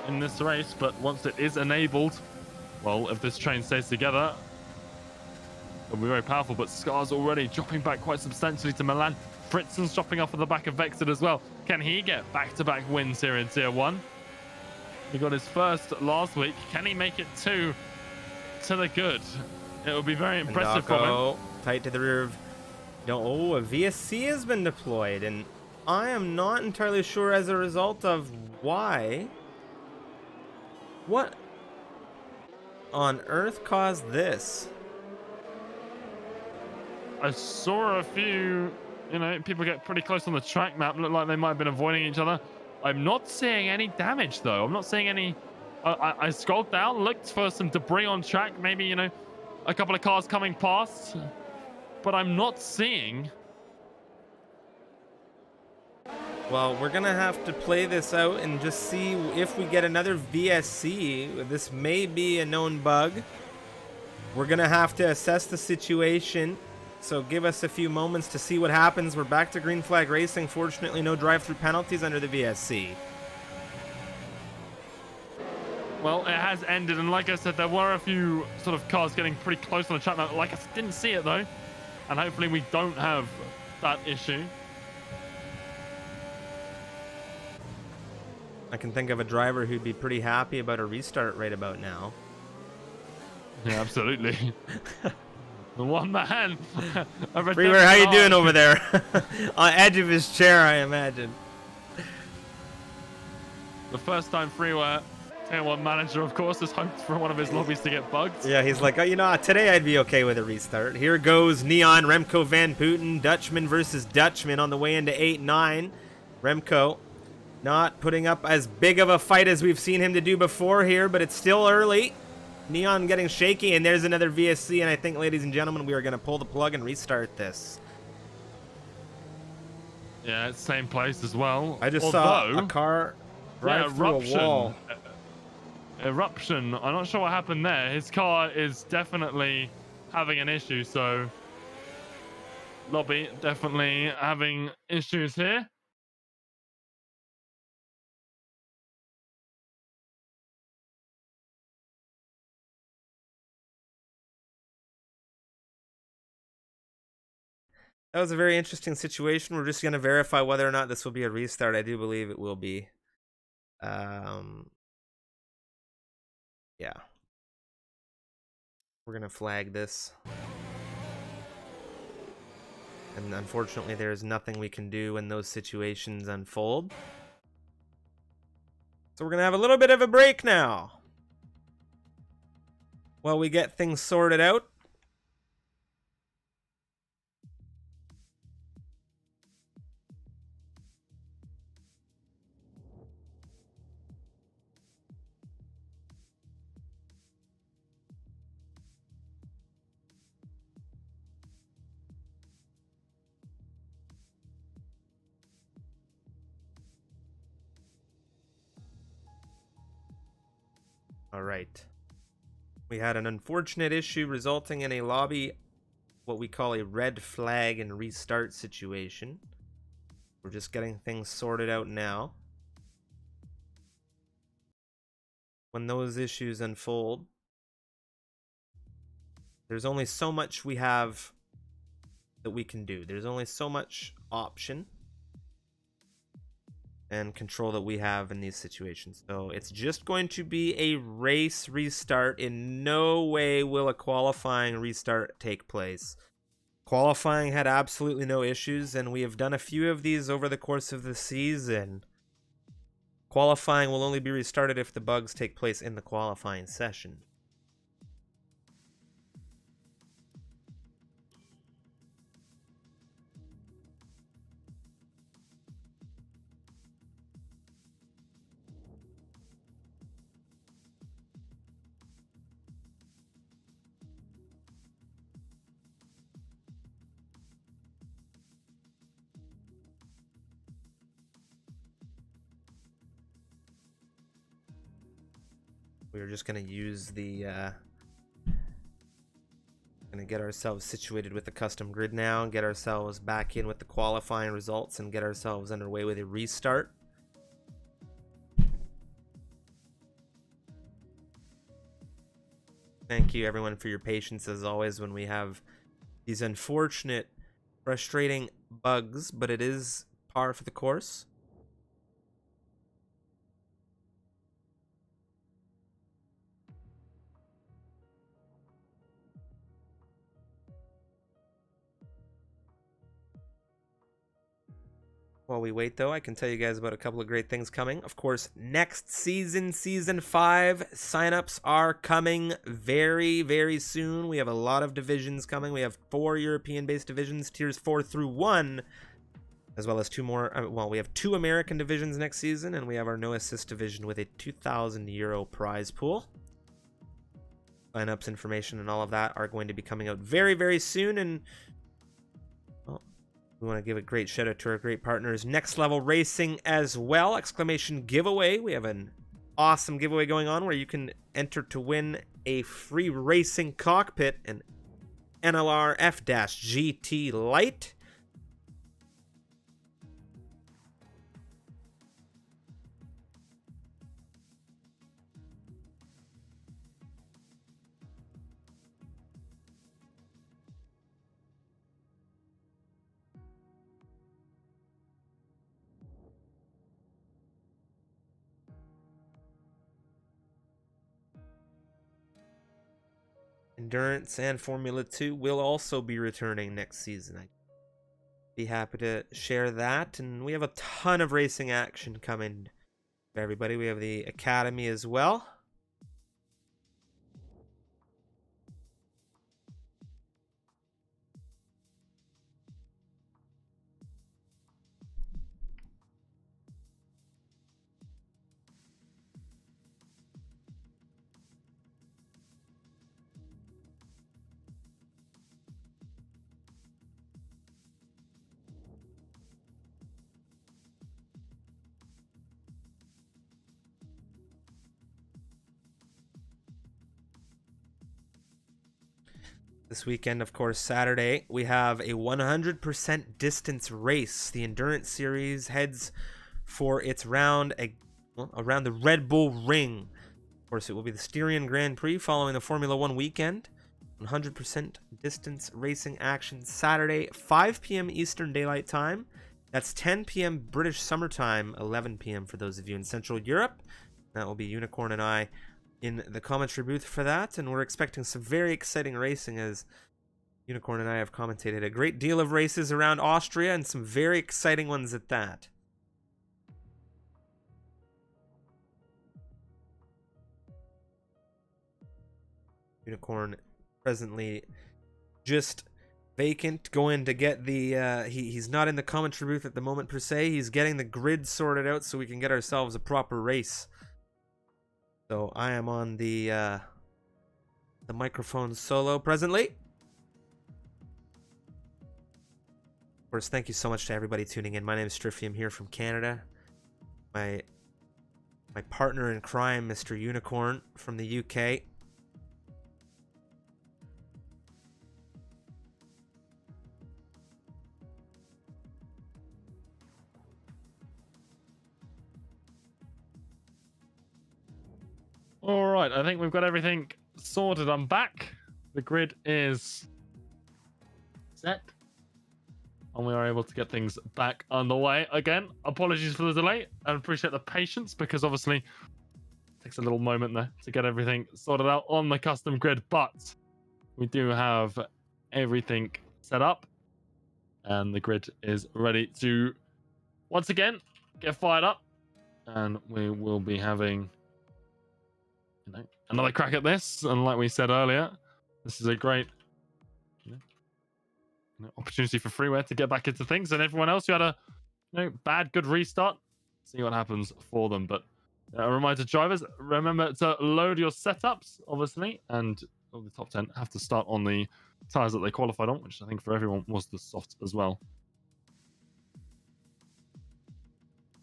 S2: in this race, but once it is enabled, well, if this train stays together, it'll be very powerful. But Scar's already dropping back quite substantially to Milan. Fritzen's dropping off of the back of Vexit as well. Can he get back-to-back wins here in Tier 1? He got his first last week. Can he make it two to the good? It will be very impressive for him.
S1: Tight to the rear of... a VSC has been deployed, and I am not entirely sure as a result of why. What on earth caused this?
S2: I saw a few, people get pretty close on the track map. Look like they might have been avoiding each other. I'm not seeing any damage, though. I'm not seeing any... I scrolled down, looked for some debris on track. Maybe, a couple of cars coming past. But I'm not seeing...
S1: Well, we're going to have to play this out and just see if we get another VSC. This may be a known bug. We're going to have to assess the situation. So give us a few moments to see what happens. We're back to green flag racing. Fortunately, no drive-through penalties under the VSC.
S2: Well, it has ended. And like I said, there were a few sort of cars getting pretty close on the track map. Like, I didn't see it, though. And hopefully we don't have that issue.
S1: I can think of a driver who'd be pretty happy about a restart right about now.
S2: Yeah, absolutely. The one man.
S1: Freeware, how you doing over there? On the edge of his chair, I imagine.
S2: The first time Freeware, Tier 1 manager, of course, has hoped for one of his lobbies to get bugged.
S1: Yeah, he's like, oh, today I'd be okay with a restart. Here goes Neon, Remco Van Putten, Dutchman versus Dutchman on the way into 8-9. Remco not putting up as big of a fight as we've seen him to do before here, but it's still early. Neon getting shaky, and there's another VSC, and I think, ladies and gentlemen, we are going to pull the plug and restart this.
S2: Yeah, it's same place as well.
S1: I just saw a car drive through a wall.
S2: Eruption. I'm not sure what happened there. His car is definitely having an issue, so lobby definitely having issues here.
S1: That was a very interesting situation. We're just going to verify whether or not this will be a restart. I do believe it will be. Yeah. We're going to flag this. And unfortunately, there's nothing we can do when those situations unfold. So we're going to have a little bit of a break now, while we get things sorted out. All right. We had an unfortunate issue resulting in a lobby, what we call a red flag and restart situation. We're just getting things sorted out now. When those issues unfold, there's only so much we have that we can do. There's only so much option and control that we have in these situations. So it's just going to be a race restart. In no way will a qualifying restart take place. Qualifying had absolutely no issues, and we have done a few of these over the course of the season. Qualifying will only be restarted if the bugs take place in the qualifying session. We're just going to use the going to get ourselves situated with the custom grid now and get ourselves back in with the qualifying results and get ourselves underway with a restart. Thank you everyone for your patience as always when we have these unfortunate, frustrating bugs, but it is par for the course. While we wait, though, I can tell you guys about a couple of great things coming. Of course, next season, Season 5, signups are coming very, very soon. We have a lot of divisions coming. We have 4 European-based divisions, Tiers 4 through 1, as well as 2 more. Well, we have 2 American divisions next season, and we have our No Assist division with a €2,000 prize pool. Signups information and all of that are going to be coming out very, very soon, and we want to give a great shout out to our great partners, Next Level Racing as well. Exclamation giveaway. We have an awesome giveaway going on where you can enter to win a free racing cockpit, an NLR F-GT Lite. Endurance and Formula 2 will also be returning next season. I'd be happy to share that. And we have a ton of racing action coming for everybody. We have the Academy as well. This weekend, of course, Saturday, we have a 100% distance race. The Endurance Series heads for its round around the Red Bull Ring. Of course, it will be the Styrian Grand Prix following the Formula 1 weekend. 100% distance racing action Saturday, 5 p.m. Eastern Daylight Time. That's 10 p.m. British Summer Time, 11 p.m. for those of you in Central Europe. That will be Unicorn and I in the commentary booth for that, and we're expecting some very exciting racing as Unicorn and I have commentated a great deal of races around Austria and some very exciting ones at that. Unicorn presently just vacant, going to get the he's not in the commentary booth at the moment per se. He's getting the grid sorted out so we can get ourselves a proper race. So I am on the microphone solo presently. Of course, thank you so much to everybody tuning in. My name is Stryfium here from Canada. My My partner in crime, Mr. Unicorn from the UK.
S2: All right, I think we've got everything sorted. I'm back. The grid is set. And we are able to get things back underway. Again, apologies for the delay. I appreciate the patience because obviously it takes a little moment there to get everything sorted out on the custom grid. But we do have everything set up. And the grid is ready to, once again, get fired up. And we will be having another crack at this. And like we said earlier, this is a great opportunity for freeware to get back into things, and everyone else who had a bad good restart, see what happens for them. But a reminder to drivers, remember to load your setups, obviously, and all the top 10 have to start on the tires that they qualified on, which I think for everyone was the soft as well.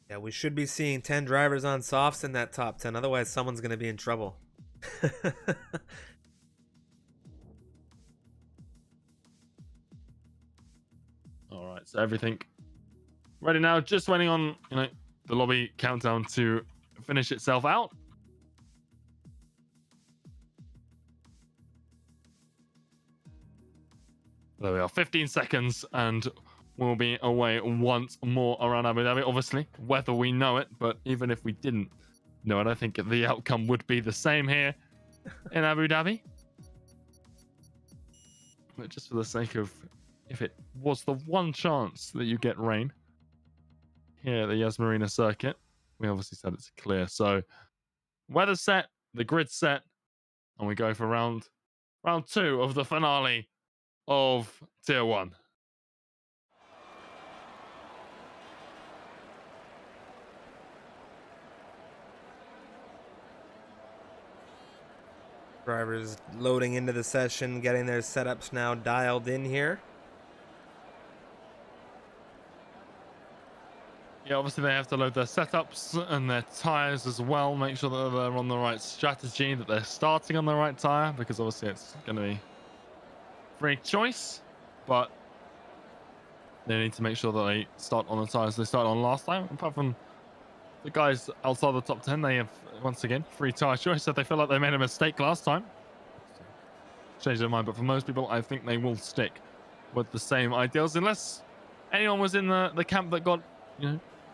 S1: Yeah, we should be seeing 10 drivers on softs in that top 10. Otherwise, someone's going to be in trouble.
S2: All right, so everything ready now. Just waiting on the lobby countdown to finish itself out. There we are, 15 seconds, and we'll be away once more around Abu Dhabi. Obviously, whether we know it, but even if we didn't know it, I think the outcome would be the same here in Abu Dhabi. But just for the sake of, if it was the one chance that you get rain here at the Yas Marina circuit, we obviously said it's clear. So weather set, the grid set, and we go for round 2 of the finale of Tier 1.
S1: Drivers loading into the session, getting their setups now dialed in here.
S2: Yeah, obviously they have to load their setups and their tires as well. Make sure that they're on the right strategy, that they're starting on the right tire, because obviously it's going to be free choice. But they need to make sure that they start on the tires they started on last time. Apart from the guys outside the top 10, they have, once again, free tire choice. So they feel like they made a mistake last time, change their mind. But for most people, I think they will stick with the same ideals, unless anyone was in the camp that got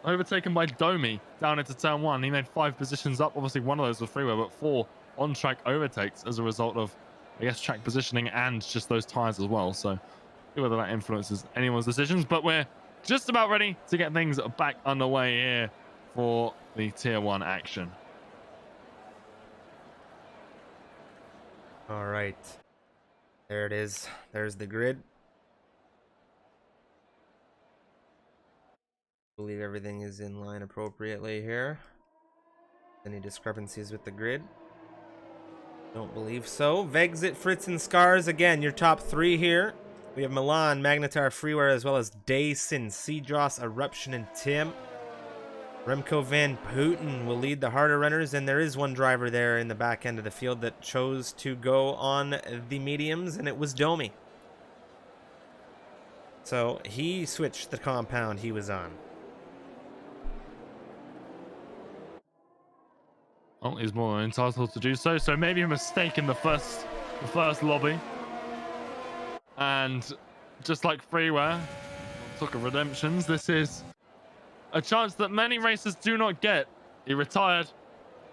S2: overtaken by Domi down into turn 1. He made 5 positions up. Obviously, one of those was freeware, but 4 on-track overtakes as a result of, I guess, track positioning and just those tires as well. So see whether that influences anyone's decisions. But we're just about ready to get things back underway here for the Tier 1 action.
S1: All right. There it is. There's the grid. I believe everything is in line appropriately here. Any discrepancies with the grid? Don't believe so. Vexit, Fritz, and Scars. Again, your top 3 here. We have Milan, Magnetar, Freeware, as well as Dayson, Seedross, Eruption, and Tim. Remco Van Putten will lead the harder runners, and there is one driver there in the back end of the field that chose to go on the mediums, and it was Domi. So he switched the compound he was on.
S2: Well, he's more than entitled to do so. So maybe a mistake in the first lobby. And just like freeware, talk of redemptions, this is a chance that many racers do not get. He retired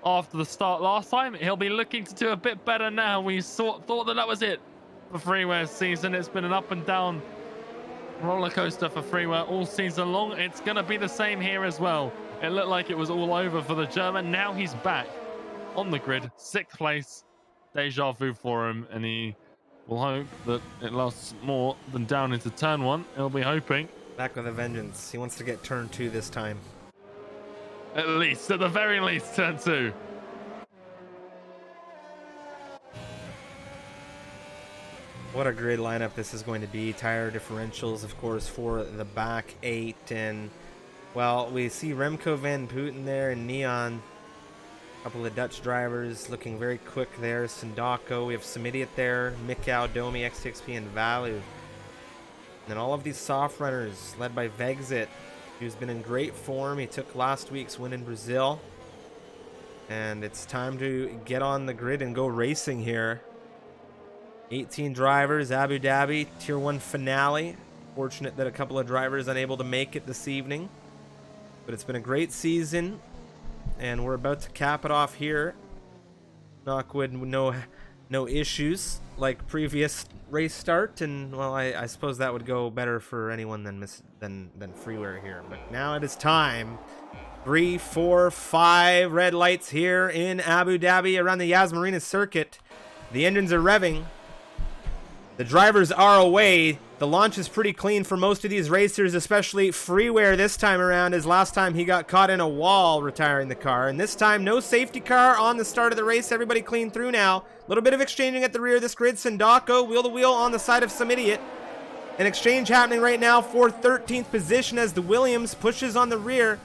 S2: after the start last time. He'll be looking to do a bit better now. We thought that was it for freeware's season. It's been an up and down roller coaster for freeware all season long. It's going to be the same here as well. It looked like it was all over for the German. Now he's back on the grid, 6th place. Deja vu for him, and he will hope that it lasts more than down into turn 1. He'll be hoping.
S1: Back with a vengeance. He wants to get turn 2 this time.
S2: At the very least, turn 2.
S1: What a grid lineup this is going to be. Tire differentials, of course, for the back 8. And, well, we see Remco Van Putten there in neon. Couple of Dutch drivers looking very quick there. Sindako, we have Samidiot there, Mikau, Domi, XTXP, and Valu. And then all of these soft runners led by Vexit, who's been in great form. He took last week's win in Brazil. And it's time to get on the grid and go racing here. 18 drivers, Abu Dhabi, Tier 1 finale. Fortunate that a couple of drivers unable to make it this evening. But it's been a great season. And we're about to cap it off here. Knockwood, no issues like previous race start, and well, I suppose that would go better for anyone than Freeware here. But now it is time. 3, 4, 5 red lights here in Abu Dhabi around the Yas Marina circuit. The engines are revving. The drivers are away. The launch is pretty clean for most of these racers, especially Freeware this time around, as last time he got caught in a wall retiring the car. And this time, no safety car on the start of the race. Everybody clean through now. A little bit of exchanging at the rear of this grid. Sindako, wheel-to-wheel on the side of some idiot. An exchange happening right now for 13th position as the Williams pushes on the rear.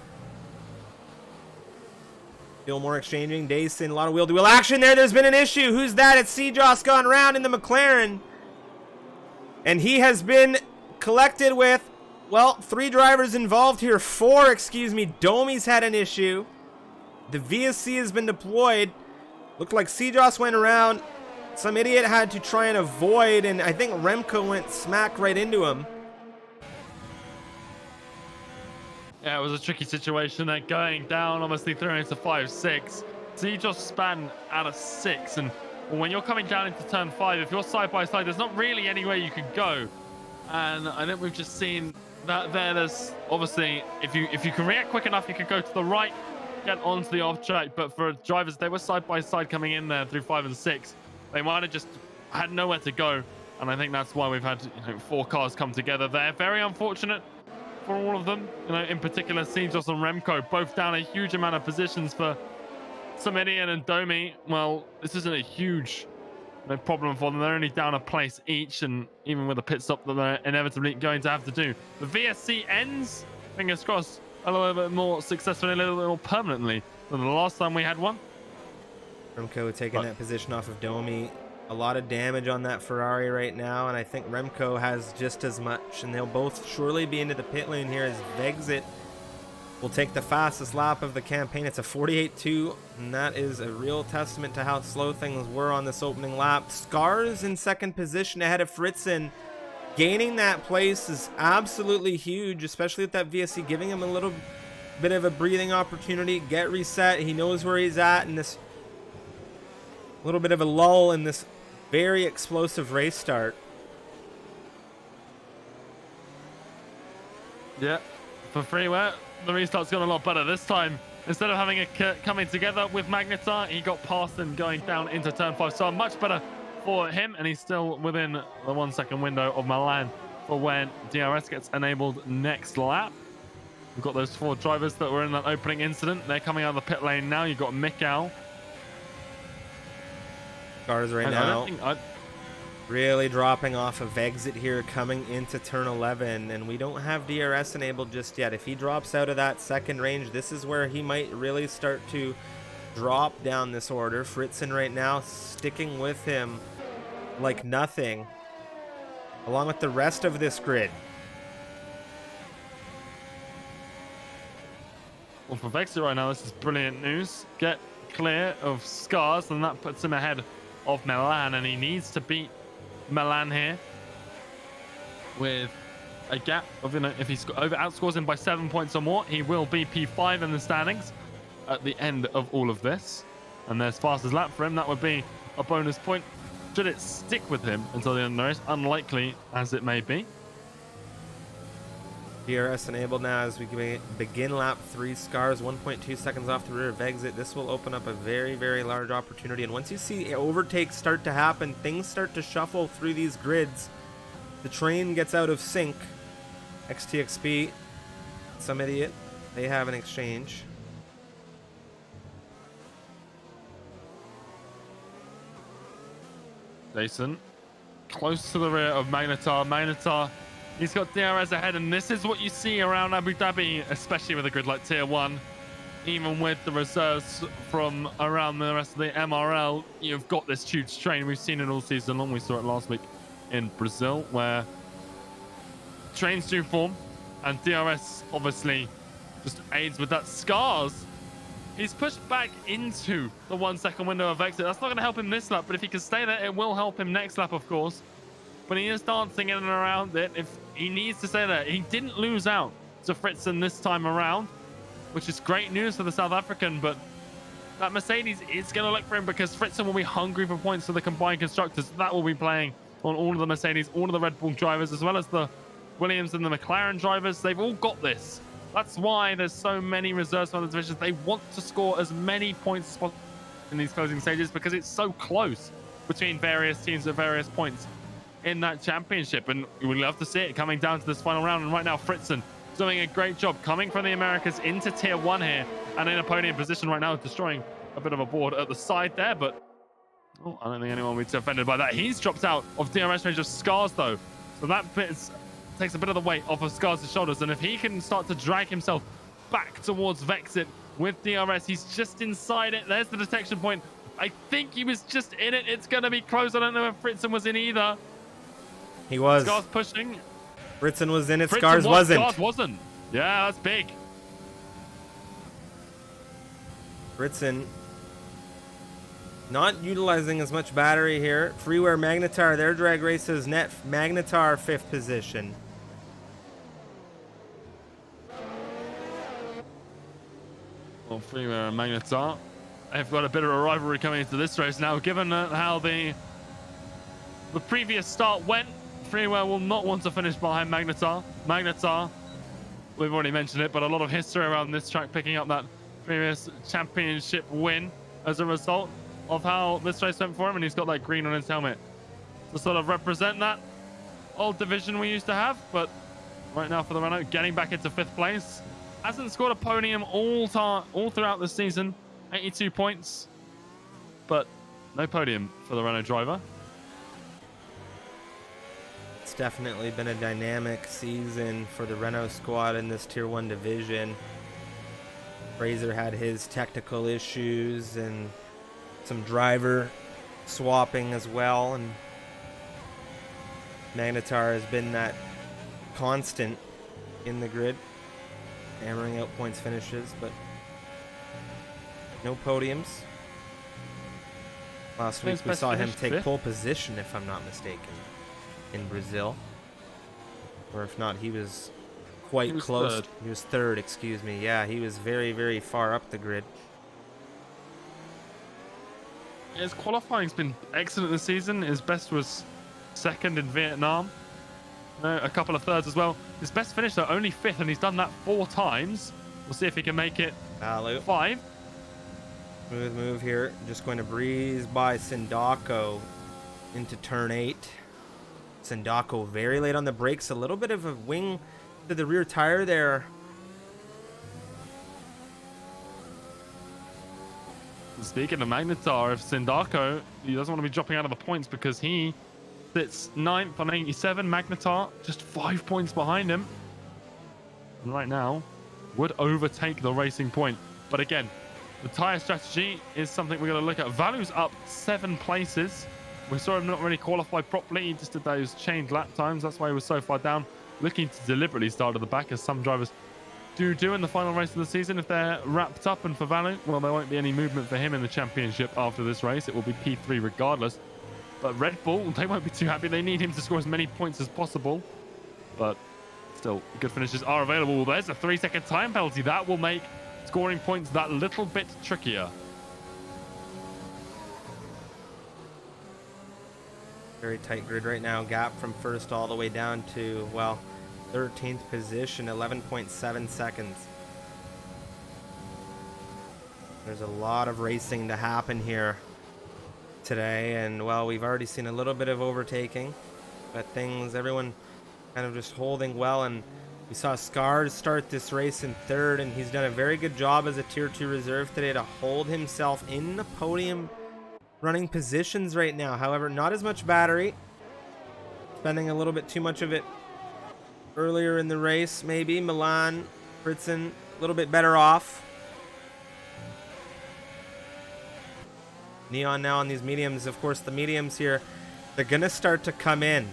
S1: Still more exchanging. Dayson, a lot of wheel-to-wheel action there. There's been an issue. Who's that? It's Sejoss gone round in the McLaren. And he has been collected with, well, 3 drivers involved here. 4, excuse me. Domi's had an issue. The VSC has been deployed. Looked like Sejoss went around. Some idiot had to try and avoid, and I think Remco went smack right into him.
S2: Yeah, it was a tricky situation there, going down, obviously through into 5-6. Sejoss span out of 6, and when you're coming down into turn 5, if you're side by side, there's not really anywhere you can go. And I think we've just seen that there's obviously, if you can react quick enough, you can go to the right, get onto the off track. But for drivers, they were side by side coming in there through 5 and 6. They might have just had nowhere to go. And I think that's why we've had 4 cars come together there. Very unfortunate for all of them. In particular, Sejoss and Remco, both down a huge amount of positions for Samidian and Domi. Well, this isn't a huge problem for them. They're only down a place each, and even with a pit stop that they're inevitably going to have to do. The VSC ends, fingers crossed, a little bit more successfully, a little bit more permanently than the last time we had one.
S1: Remco taking that position off of Domi. A lot of damage on that Ferrari right now, and I think Remco has just as much, and they'll both surely be into the pit lane here as Vexit will take the fastest lap of the campaign. It's a 48.2, and that is a real testament to how slow things were on this opening lap. Scars in second position ahead of Fritzen. Gaining that place is absolutely huge, especially with that VSC giving him a little bit of a breathing opportunity. Get reset. He knows where he's at in this little bit of a lull in this very explosive race start.
S2: Yeah, for Freeware, the restart's gone a lot better this time. Instead of having it coming together with Magnetar, he got past them going down into turn 5. So much better for him, and he's still within the 1 second window of Milan for when DRS gets enabled next lap. We've got those 4 drivers that were in that opening incident. They're coming out of the pit lane now. You've got Mikau.
S1: Cars right now really dropping off of exit here coming into turn 11, and we don't have DRS enabled just yet. If he drops out of that second range, this is where he might really start to drop down this order. Fritzen right now sticking with him like nothing, along with the rest of this grid.
S2: Well, for Vexit right now, this is brilliant news. Get clear of Scars, and that puts him ahead of Milan, and he needs to beat Milan here with a gap of, if he outscores him by 7 points or more, he will be P5 in the standings at the end of all of this. And there's fastest lap for him. That would be a bonus point. Should it stick with him until the end of the race? Unlikely as it may be.
S1: DRS enabled now as we begin lap 3. Scars 1.2 seconds off the rear of exit. This will open up a very, very large opportunity. And once you see overtakes start to happen, things start to shuffle through these grids. The train gets out of sync. XTXP, some idiot, they have an exchange.
S2: Jason, close to the rear of Magnetar. Magnetar, he's got DRS ahead, and this is what you see around Abu Dhabi, especially with a grid like Tier 1. even with the reserves from around the rest of the MRL, you've got this huge strain. We've seen it all season long. We saw it last week in Brazil, where trains do form, and DRS obviously just aids with that. Scars, he's pushed back into the 1 second window of exit. That's not going to help him this lap, but if he can stay there, it will help him next lap, of course. But he is dancing in and around it. If he needs to stay there, he didn't lose out to Fritzen this time around, which is great news for the South African. But that Mercedes is going to look for him, because Fritzen will be hungry for points for the combined constructors. That will be playing on all of the Mercedes, all of the Red Bull drivers, as well as the Williams and the McLaren drivers. They've all got this. That's why there's so many reserves for the divisions. They want to score as many points as possible in these closing stages, because it's so close between various teams at various points in that championship. And we'd love to see it coming down to this final round. And right now, Fritzen doing a great job coming from the Americas into tier 1 here, and in a podium position right now, destroying a bit of a board at the side there. But I don't think anyone will be too offended by that. He's dropped out of DRS range of Scars, though, so that takes a bit of the weight off of Scars' shoulders. And if he can start to drag himself back towards Vexit with DRS, he's just inside it. There's the detection point. I think he was just in it. It's going to be close. I don't know if Fritzen was in either.
S1: He was.
S2: Scars pushing.
S1: Fritzen was in it.
S2: Fritzen
S1: Scars wasn't.
S2: Scars wasn't. Yeah, that's big.
S1: Fritzen not utilizing as much battery here. Freeware Magnetar, their drag races net. Magnetar 5th position.
S2: Well, Freeware and Magnetar, they've got a bit of a rivalry coming into this race now, given how the previous start went. Freeware will not want to finish behind Magnetar. Magnetar, we've already mentioned it, but a lot of history around this track, picking up that previous championship win as a result of how this race went for him. And he's got that green on his helmet to sort of represent that old division we used to have. But right now for the Renault, getting back into 5th place. Hasn't scored a podium all throughout the season. 82 points, but no podium for the Renault driver.
S1: It's definitely been a dynamic season for the Renault squad in this Tier 1 division. Fraser had his technical issues and some driver swapping as well, and Magnetar has been that constant in the grid, hammering out points finishes, but no podiums. Last week we saw him take pole position, if I'm not mistaken, in Brazil. Or if not, he was quite close.
S2: Third.
S1: He was 3rd, excuse me. Yeah, he was very, very far up the grid.
S2: His qualifying's been excellent this season. His best was 2nd in Vietnam. No, a couple of 3rds as well. His best finish, though, only 5th, and he's done that 4 times. We'll see if he can make it 5.
S1: Smooth move here. Just going to breeze by Sindako into turn 8. Sindako very late on the brakes. A little bit of a wing to the rear tire there.
S2: Speaking of Magnetar, if Sindako, he doesn't want to be dropping out of the points, because he sits 9th on 87. Magnetar just 5 points behind him, and right now would overtake the racing point. But again, the tire strategy is something we're going to look at. Value's up 7 places. We saw him not really qualify properly. He just did those chained lap times. That's why he was so far down, looking to deliberately start at the back, as some drivers do in the final race of the season. If they're wrapped up, and for Value, well, there won't be any movement for him in the championship after this race. It will be P3 regardless. But Red Bull, they won't be too happy. They need him to score as many points as possible. But still, good finishes are available. There's a 3-second time penalty. That will make scoring points that little bit trickier.
S1: Very tight grid right now. Gap from 1st all the way down to, well, 13th position, 11.7 seconds. There's a lot of racing to happen here today, and well, we've already seen a little bit of overtaking, but everyone kind of just holding well. And we saw Scars start this race in 3rd, and he's done a very good job as a Tier 2 reserve today to hold himself in the podium running positions right now. However, not as much battery, spending a little bit too much of it earlier in the race, maybe. Milan, Fritzen, a little bit better off. Neon now on these mediums. Of course, the mediums here, they're going to start to come in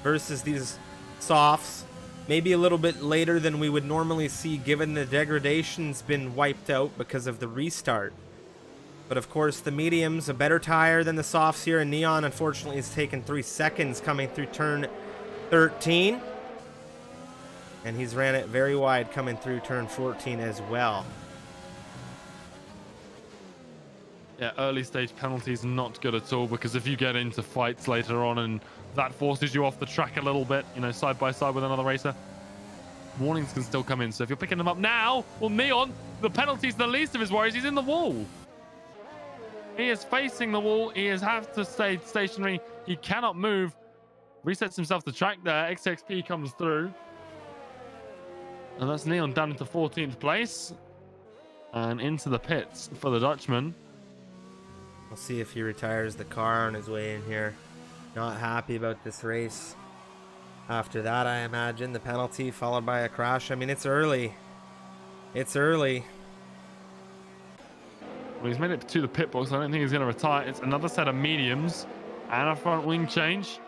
S1: versus these softs. Maybe a little bit later than we would normally see, given the degradation's been wiped out because of the restart. But of course, the mediums, a better tire than the softs here, and Neon, unfortunately, has taken 3 seconds coming through turn 13. And he's ran it very wide coming through turn 14 as well.
S2: Yeah, early stage penalties not good at all, because if you get into fights later on and that forces you off the track a little bit, you know, side by side with another racer, warnings can still come in. So if you're picking them up now, well, Neon, the penalty's the least of his worries. He's in the wall. He is facing the wall. He has have to stay stationary. He cannot move. Resets himself to track there. XXP comes through. And that's Neon down into 14th place. And into the pits for the Dutchman.
S1: We'll see if he retires the car on his way in here. Not happy about this race. After that, I imagine the penalty followed by a crash. I mean, it's early. It's early.
S2: Well, he's made it to the pit box. I don't think he's going to retire. It's another set of mediums and a front wing change.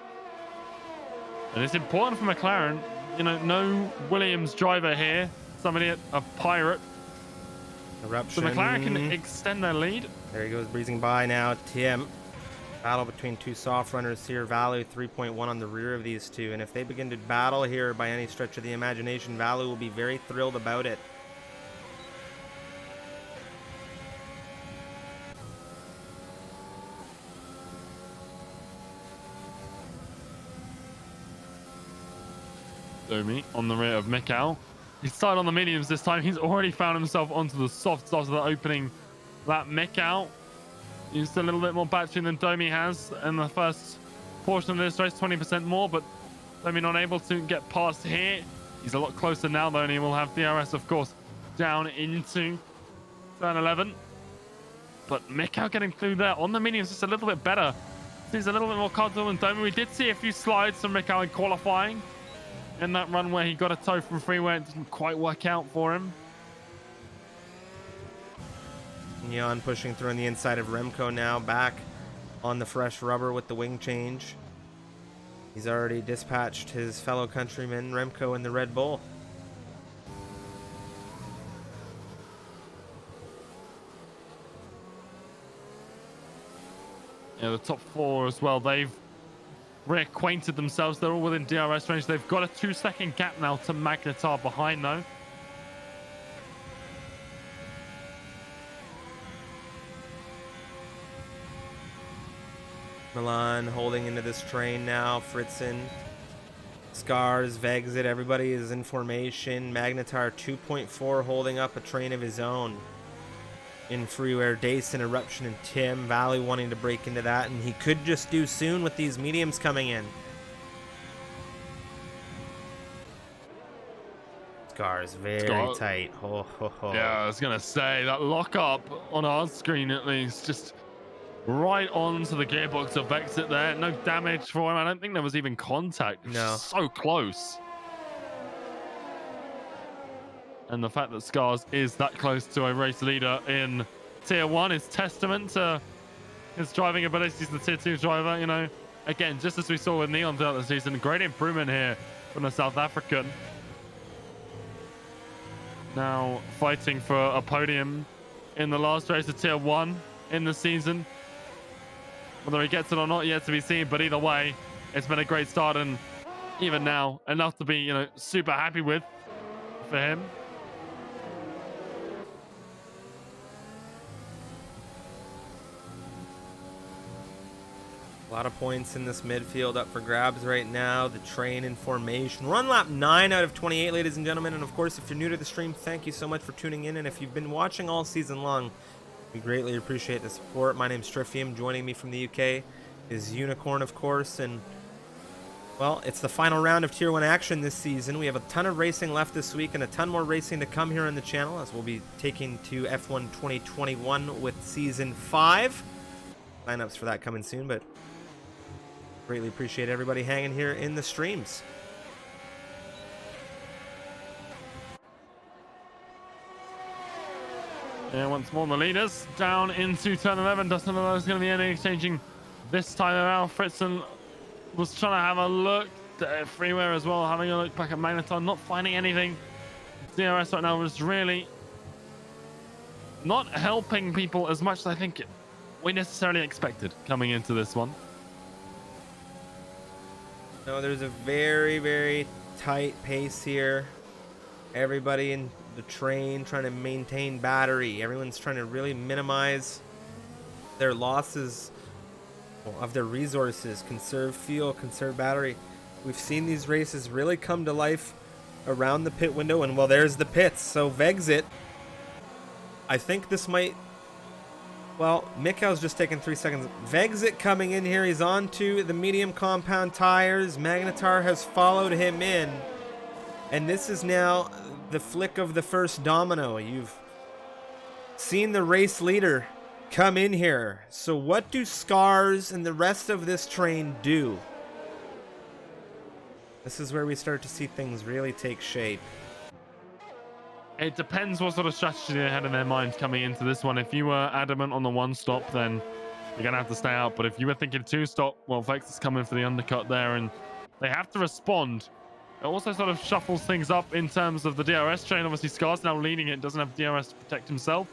S2: And it's important for McLaren. You know, no Williams driver here. Somebody, a pirate.
S1: Eruption.
S2: So McLaren can extend their lead.
S1: There he goes, breezing by now. Tim. Battle between two soft runners here. Valu 3.1 on the rear of these two. And if they begin to battle here by any stretch of the imagination, Valu will be very thrilled about it.
S2: Domi on the rear of Mikau. He started on the mediums this time. He's already found himself onto the softs after the opening that Mikau. Used a little bit more battery than Domi has in the first portion of this race, 20% more, but Domi not able to get past here. He's a lot closer now though, and he will have DRS, of course, down into turn 11. But Mikau getting through there on the mediums just a little bit better. He's a little bit more comfortable than Domi. We did see a few slides from Mikau in qualifying. In that run where he got a toe from freeway, it didn't quite work out for him.
S1: Neon pushing through on the inside of Remco now, back on the fresh rubber with the wing change. He's already dispatched his fellow countryman Remco in the Red Bull.
S2: Yeah, the top four as well, they've reacquainted themselves. They're all within DRS range. They've got a 2-second gap now to Magnetar behind though.
S1: Milan holding into this train now. Fritzen, Scars, Vexit, everybody is in formation. Magnetar 2.4 holding up a train of his own. In freeware, Dason, Eruption, and Tim. Valley wanting to break into that, and he could just do soon with these mediums coming in. Scars very tight. Ho, ho, ho.
S2: Yeah, I was gonna say that lock up on our screen at least, just right onto the gearbox of Vexit there. No damage for him. I don't think there was even contact.
S1: No.
S2: So close. And the fact that Scars is that close to a race leader in Tier 1 is testament to his driving abilities. He's the Tier 2 driver, you know. Again, just as we saw with Neon throughout the season, great improvement here from the South African. Now fighting for a podium in the last race of Tier 1 in the season. Whether he gets it or not yet to be seen, but either way, it's been a great start, and even now, enough to be, you know, super happy with for him.
S1: A lot of points in this midfield up for grabs right now. The train in formation. Run lap 9 out of 28, ladies and gentlemen. And of course, if you're new to the stream, thank you so much for tuning in. And if you've been watching all season long, we greatly appreciate the support. My name's Strifium. Joining me from the UK is Unicorn, of course. And, well, it's the final round of Tier 1 action this season. We have a ton of racing left this week and a ton more racing to come here on the channel, as we'll be taking to F1 2021 with Season 5. Sign-ups for that coming soon, but greatly appreciate everybody hanging here in the streams.
S2: And once more, the leaders down into turn 11. Doesn't look like there's going to be any exchanging this time around. Fritzen was trying to have a look at freeware as well, having a look back at Magneton, not finding anything. DRS right now was really not helping people as much as I think we necessarily expected coming into this one.
S1: No, there's a very, very tight pace here. Everybody in the train trying to maintain battery. Everyone's trying to really minimize their losses of their resources, conserve fuel, conserve battery. We've seen these races really come to life around the pit window, and well, there's the pits. So Vexit, I think this might, well, Mikkel's just taking 3 seconds. Vexit coming in here, he's on to the medium compound tires. Magnetar has followed him in, and this is now the flick of the first domino. You've seen the race leader come in here. So what do Scars and the rest of this train do? This is where we start to see things really take shape.
S2: It depends what sort of strategy they had in their minds coming into this one. If you were adamant on the one stop, then you're going to have to stay out. But if you were thinking two stop, well, Vex is coming for the undercut there, and they have to respond. It also sort of shuffles things up in terms of the DRS train. Obviously, Scar's now leading it, doesn't have DRS to protect himself.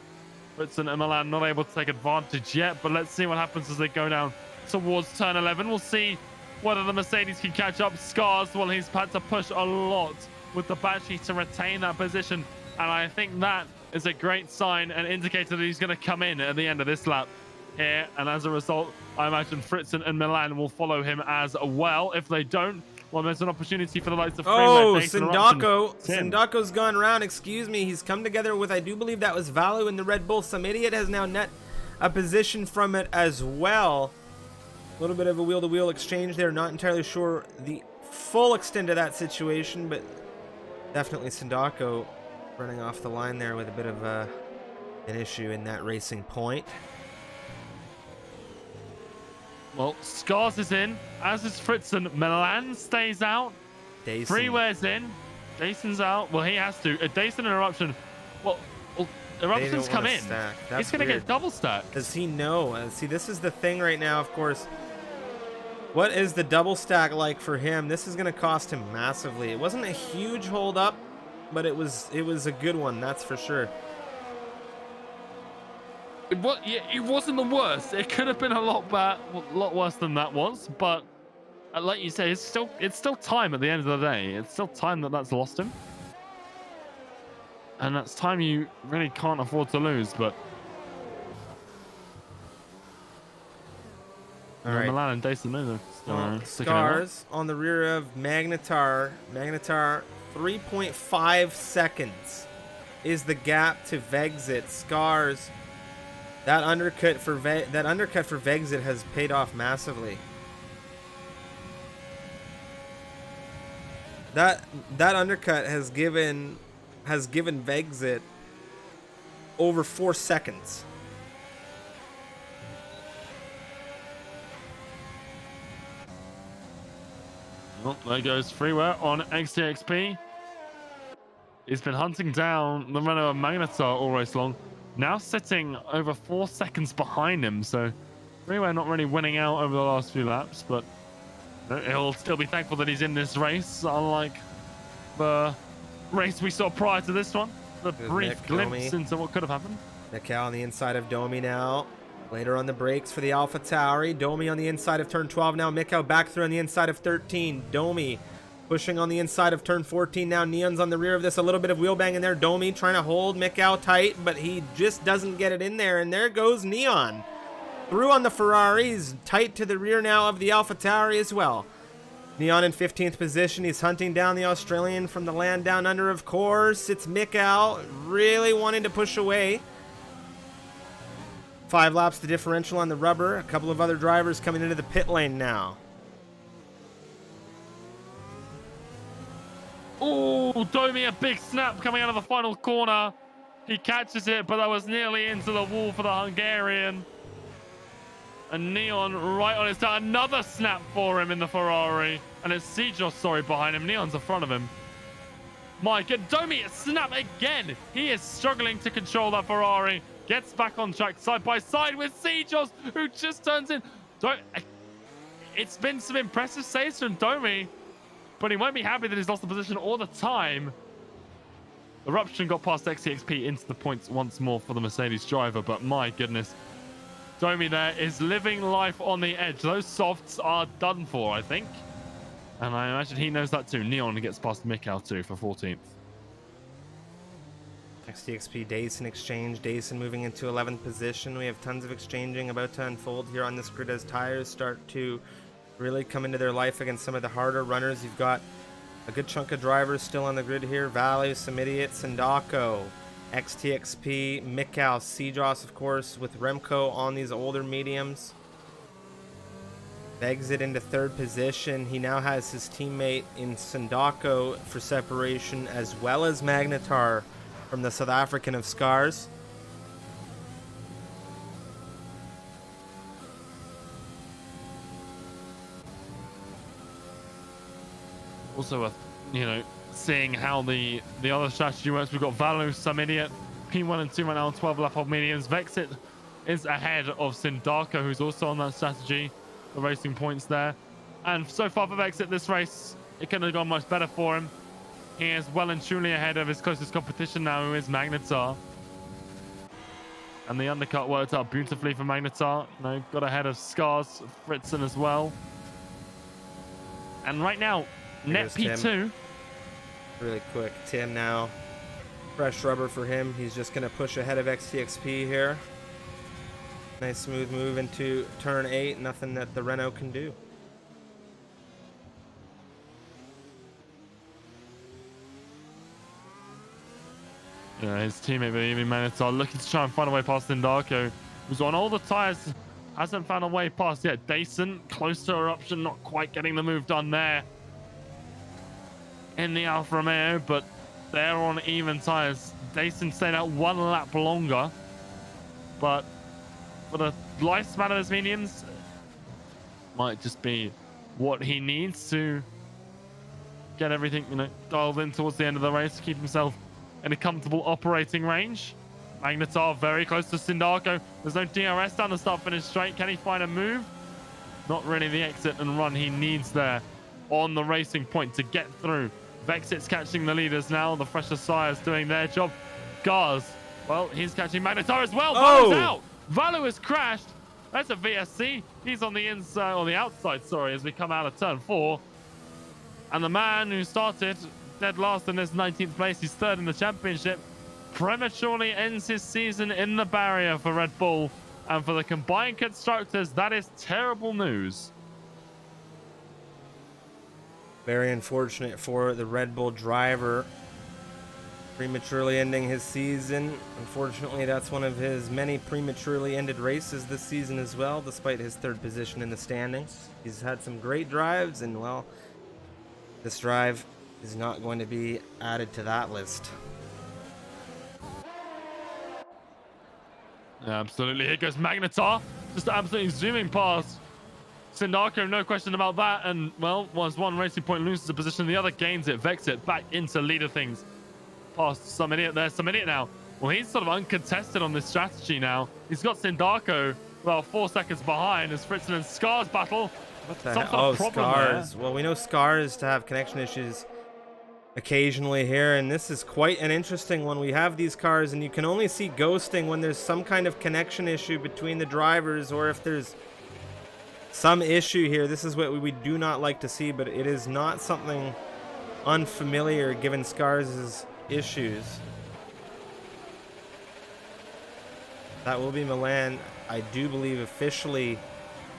S2: Fritzen and Milan not able to take advantage yet, but let's see what happens as they go down towards turn 11. We'll see whether the Mercedes can catch up. Scars, well, he's had to push a lot with the battery to retain that position, and I think that is a great sign and indicator that he's going to come in at the end of this lap here, and as a result, I imagine Fritzen and Milan will follow him as well. If they don't, well, there's an opportunity for the likes of
S1: Oh, Sindako's gone around. Excuse me. He's come together with, I do believe that was Valu in the Red Bull. Some idiot has now net a position from it as well. A little bit of a wheel-to-wheel exchange there. Not entirely sure the full extent of that situation, but definitely Sindako running off the line there with a bit of an issue in that racing point.
S2: Well, Scars is in, as is Fritzen. Milan stays out. Freeware's in. Jason's out. Well, he has to. A Jason interruption. Well Eruption's come in. He's going to get double stacked.
S1: Does he know? See, this is the thing right now, of course. What is the double stack like for him? This is going to cost him massively. It wasn't a huge hold up, but it was a good one, that's for sure.
S2: It wasn't the worst. It could have been a lot worse than that was, but like you say, it's still time at the end of the day. It's still time that's lost him, and that's time you really can't afford to lose. But
S1: all right,
S2: Milan and Dyson
S1: Scars on the rear of Magnetar. Magnetar, 3.5 seconds is the gap to Vexit. Scars. That undercut for Vexit has paid off massively. That undercut has given Vexit over 4 seconds.
S2: Well, there goes Freeware on XTXP. He's been hunting down the runner of Magnetar all race long. Now sitting over 4 seconds behind him, so Freeware not really winning out over the last few laps, but he'll still be thankful that he's in this race, unlike the race we saw prior to this one. The brief glimpse into what could have happened.
S1: Mikkel on the inside of Domi now. Later on the brakes for the Alpha Tauri. Domi on the inside of turn 12 now. Mikkel back through on the inside of 13. Domi pushing on the inside of turn 14 now. Neon's on the rear of this. A little bit of wheel bang in there. Domi trying to hold Mikkel tight, but he just doesn't get it in there. And there goes Neon. Through on the Ferraris. Tight to the rear now of the Alpha Tauri as well. Neon in 15th position. He's hunting down the Australian from the land down under, of course. It's Mikkel really wanting to push away. 5 laps the differential on the rubber. A couple of other drivers coming into the pit lane now.
S2: Oh, Domi, a big snap coming out of the final corner. He catches it, but that was nearly into the wall for the Hungarian. And Neon right on his tail. Another snap for him in the Ferrari. And it's Sejos, behind him. Neon's in front of him. My god, Domi snap again. He is struggling to control that Ferrari. Gets back on track side by side with CEST, who just turns in. It's been some impressive saves from Domi, but he won't be happy that he's lost the position all the time. Eruption got past XTXP into the points once more for the Mercedes driver, but my goodness. Domi there is living life on the edge. Those softs are done for, I think. And I imagine he knows that too. Neon gets past Mikau too for 14th.
S1: XTXP Dason exchange. Dason moving into 11th position. We have tons of exchanging about to unfold here on this grid as tires start to really come into their life against some of the harder runners. You've got a good chunk of drivers still on the grid here. Valley, some idiots, Sindako, XTXP, Mikau, CJOS, of course, with Remco on these older mediums. Exit into 3rd position. He now has his teammate in Sindako for separation, as well as Magnetar from the South African of Scars.
S2: Also worth, seeing how the other strategy works. We've got Valu, some idiot, P1 and 2 right now on 12 lap of mediums. Vexit is ahead of Sindako, who's also on that strategy. The racing points there. And so far for Vexit, this race, it couldn't have gone much better for him. He is well and truly ahead of his closest competition now, who is Magnetar. And the undercut worked out beautifully for Magnetar. Got ahead of Scars, Fritzen as well. And right now, net P2.
S1: Tim. Really quick. Tim now. Fresh rubber for him. He's just going to push ahead of XTXP here. Nice smooth move into turn 8. Nothing that the Renault can do.
S2: Yeah, his teammate, even Magnetar, looking to try and find a way past Sindako, who's on all the tires, hasn't found a way past yet. Dason, close to Eruption, not quite getting the move done there in the Alfa Romeo, but they're on even tires. Dason staying out 1 lap longer, but for the lifespan of his minions, might just be what he needs to get everything, dialed in towards the end of the race to keep himself in a comfortable operating range. Magnetar very close to Sindako. There's no DRS down the start-finish straight. Can he find a move? Not really the exit and run he needs there on the racing point to get through. Vexit's catching the leaders now. The fresher sires doing their job. Gars, well, he's catching Magnetar as well. Valu's out. Valu has crashed. That's a VSC. He's on the inside, or the outside, sorry, as we come out of turn 4. And the man who started dead last in this 19th place, he's 3rd in the championship, prematurely ends his season in the barrier for Red Bull. And for the combined constructors, that is terrible news.
S1: Very unfortunate for the Red Bull driver, prematurely ending his season. Unfortunately, that's one of his many prematurely ended races this season as well, despite his 3rd position in the standings. He's had some great drives, and well, this drive is not going to be added to that list.
S2: Yeah, absolutely. Here goes Magnetar, just absolutely zooming past Sindako, no question about that. And well, once one racing point loses a position, the other gains it. Vexit back into leader things. Past some idiot there, some idiot now. Well, he's sort of uncontested on this strategy now. He's got Sindako about 4 seconds behind as Fritzen and Scars battle.
S1: What the hell? Oh, Scars. There. Well, we know Scars to have connection issues occasionally here, and this is quite an interesting one. We have these cars, and you can only see ghosting when there's some kind of connection issue between the drivers, or if there's some issue here. This is what we do not like to see, but it is not something unfamiliar given Scars' issues. That will be Milan, I do believe, officially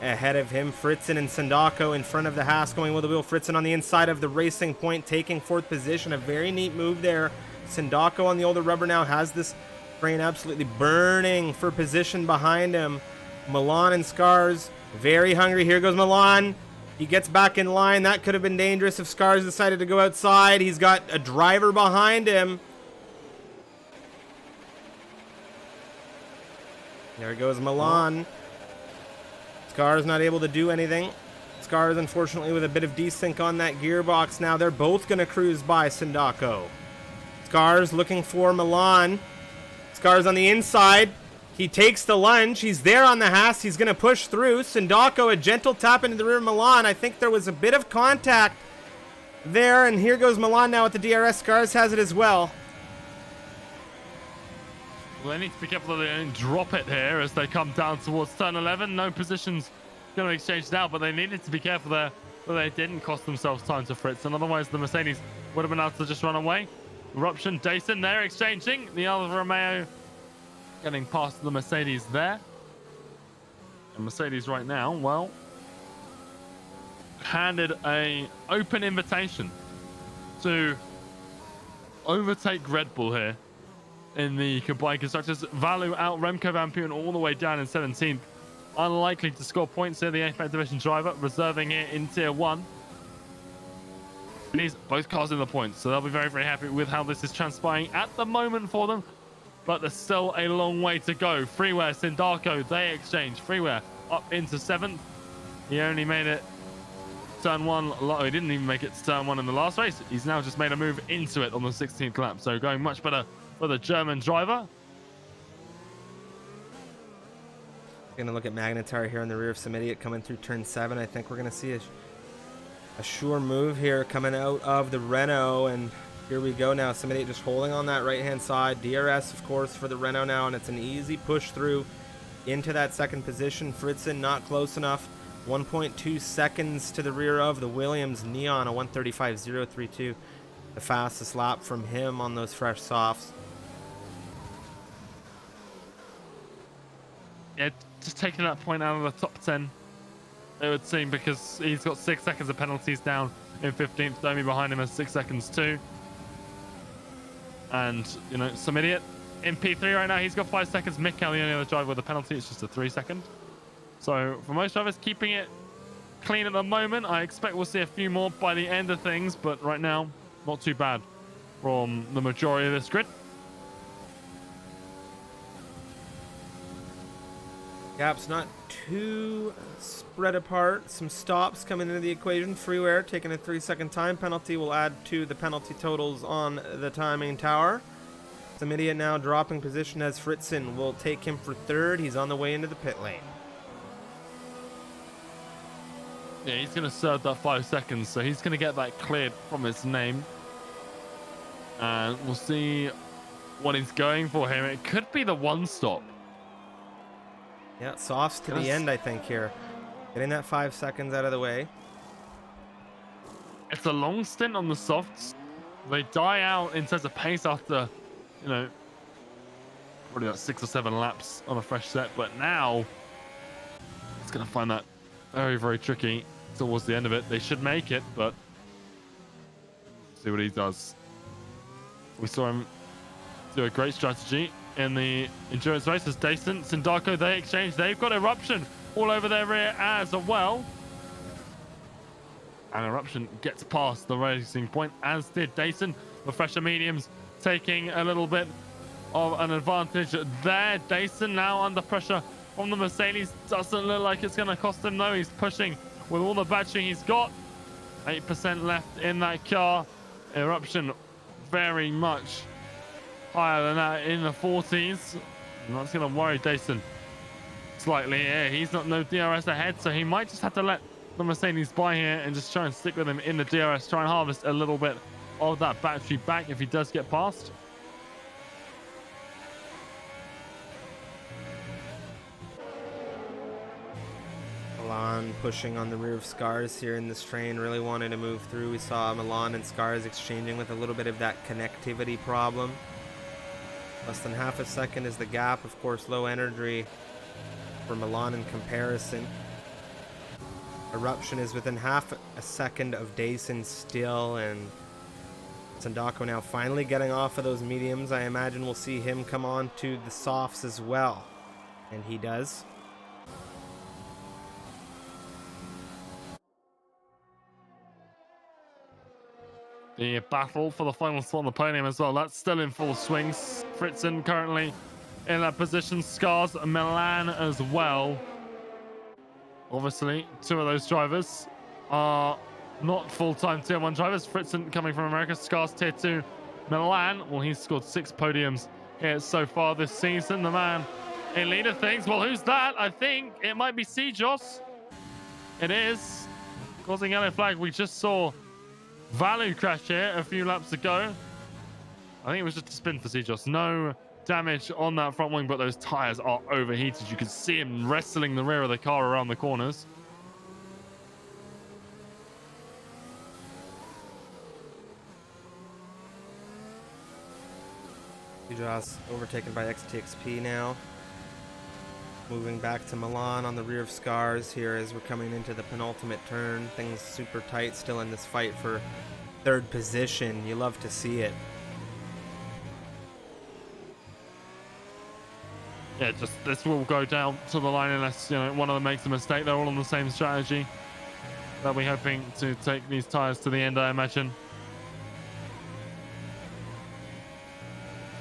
S1: ahead of him. Fritzen and Sindako in front of the Haas going with the wheel. Fritzen on the inside of the racing point, taking 4th position. A very neat move there. Sindako on the older rubber now has this train absolutely burning for position behind him. Milan and Scars very hungry. Here goes Milan. He gets back in line. That could have been dangerous if Scars decided to go outside. He's got a driver behind him. There goes Milan. Scars not able to do anything. Scars, unfortunately, with a bit of desync on that gearbox now. They're both going to cruise by Sindako. Scars looking for Milan. Scars on the inside. He takes the lunge. He's there on the Haas. He's going to push through. Sindako, a gentle tap into the rear of Milan. I think there was a bit of contact there. And here goes Milan now with the DRS. Scars has it as well.
S2: Well, they need to be careful that they don't drop it here as they come down towards turn 11. No positions going to be exchanged now, but they needed to be careful there that they didn't cost themselves time to Fritz. And otherwise, the Mercedes would have been able to just run away. Eruption, Dyson, they're exchanging. The Alfa Romeo getting past the Mercedes there. And Mercedes right now, well, handed a open invitation to overtake Red Bull here in the combined constructors. Value out Remco Van Putten all the way down in 17th. Unlikely to score points here, the APAC division driver, reserving it in tier 1. And he's both cars in the points, so they'll be very, very happy with how this is transpiring at the moment for them. But there's still a long way to go. Freeware, Sindako, they exchange. Freeware up into 7th. He only made it turn 1. He didn't even make it to turn 1 in the last race. He's now just made a move into it on the 16th lap. So going much better for the German driver.
S1: Going to look at Magnetar here in the rear of Samidiot coming through turn 7. I think we're going to see a sure move here coming out of the Renault. And here we go now. Samidiot just holding on that right-hand side. DRS, of course, for the Renault now. And it's an easy push through into that second position. Fritzen not close enough. 1.2 seconds to the rear of the Williams Neon, a 1:35.032. The fastest lap from him on those fresh softs.
S2: Yeah, just taking that point out of the top 10, it would seem, because he's got 6 seconds of penalties down in 15th. Domi behind him has 6 seconds too. And, you know, some idiot in P3 right now, he's got 5 seconds. Mikkel, the only other driver with a penalty, it's just a 3 second. So for most drivers, keeping it clean at the moment. I expect we'll see a few more by the end of things, but right now, not too bad from the majority of this grid.
S1: Gaps not too spread apart. Some stops coming into the equation. Freeware taking a 3-second time penalty will add to the penalty totals on the timing tower. Samidiot now dropping position as Fritzen will take him for 3rd. He's on the way into the pit lane.
S2: Yeah, he's going to serve that 5 seconds, so he's going to get that cleared from his name. And we'll see what he's going for here. It could be the 1 stop.
S1: Yeah, softs to the end, I think, here. Getting that 5 seconds out of the way.
S2: It's a long stint on the softs. They die out in terms of pace after, you know, probably about 6 or 7 laps on a fresh set. But now, it's going to find that very, very tricky towards the end of it. They should make it, but see what he does. We saw him do a great strategy in the endurance race as Dyson, Sindako, they exchange. They've got Eruption all over their rear as well. And Eruption gets past the racing point, as did Dyson. The fresher mediums taking a little bit of an advantage there. Dyson now under pressure from the Mercedes. Doesn't look like it's going to cost him, though. He's pushing with all the battery he's got. 8% left in that car. Eruption very much higher than that in the 40s. And that's going to worry Dyson slightly here. He's not no DRS ahead, so he might just have to let the Mercedes by here and just try and stick with him in the DRS. Try and harvest a little bit of that battery back if he does get past.
S1: Milan pushing on the rear of Scars here in this train. Really wanted to move through. We saw Milan and Scars exchanging with a little bit of that connectivity problem. Less than half a second is the gap. Of course, low energy for Milan in comparison. Eruption is within half a second of Dyson still, and Sindako now finally getting off of those mediums. I imagine we'll see him come on to the softs as well, and he does.
S2: The battle for the final spot on the podium as well. That's still in full swing. Fritzen currently in that position. Scars, Milan as well. Obviously, 2 of those drivers are not full-time tier 1 drivers. Fritzen coming from America. Scars tier 2 Milan, well, he's scored 6 podiums here so far this season. The man in lead of things. Well, who's that? I think it might be CEST. It is. Causing yellow flag. We just saw Valu crash here a few laps ago. I think it was just a spin for CEST. No damage on that front wing, but those tires are overheated. You can see him wrestling the rear of the car around the corners.
S1: Ujas overtaken by XTXP now. Moving back to Milan on the rear of Scars here as we're coming into the penultimate turn. Things super tight still in this fight for third position. You love to see it.
S2: Yeah, just this will go down to the line unless, you know, one of them makes a mistake. They're all on the same strategy. They'll be hoping to take these tires to the end, I imagine.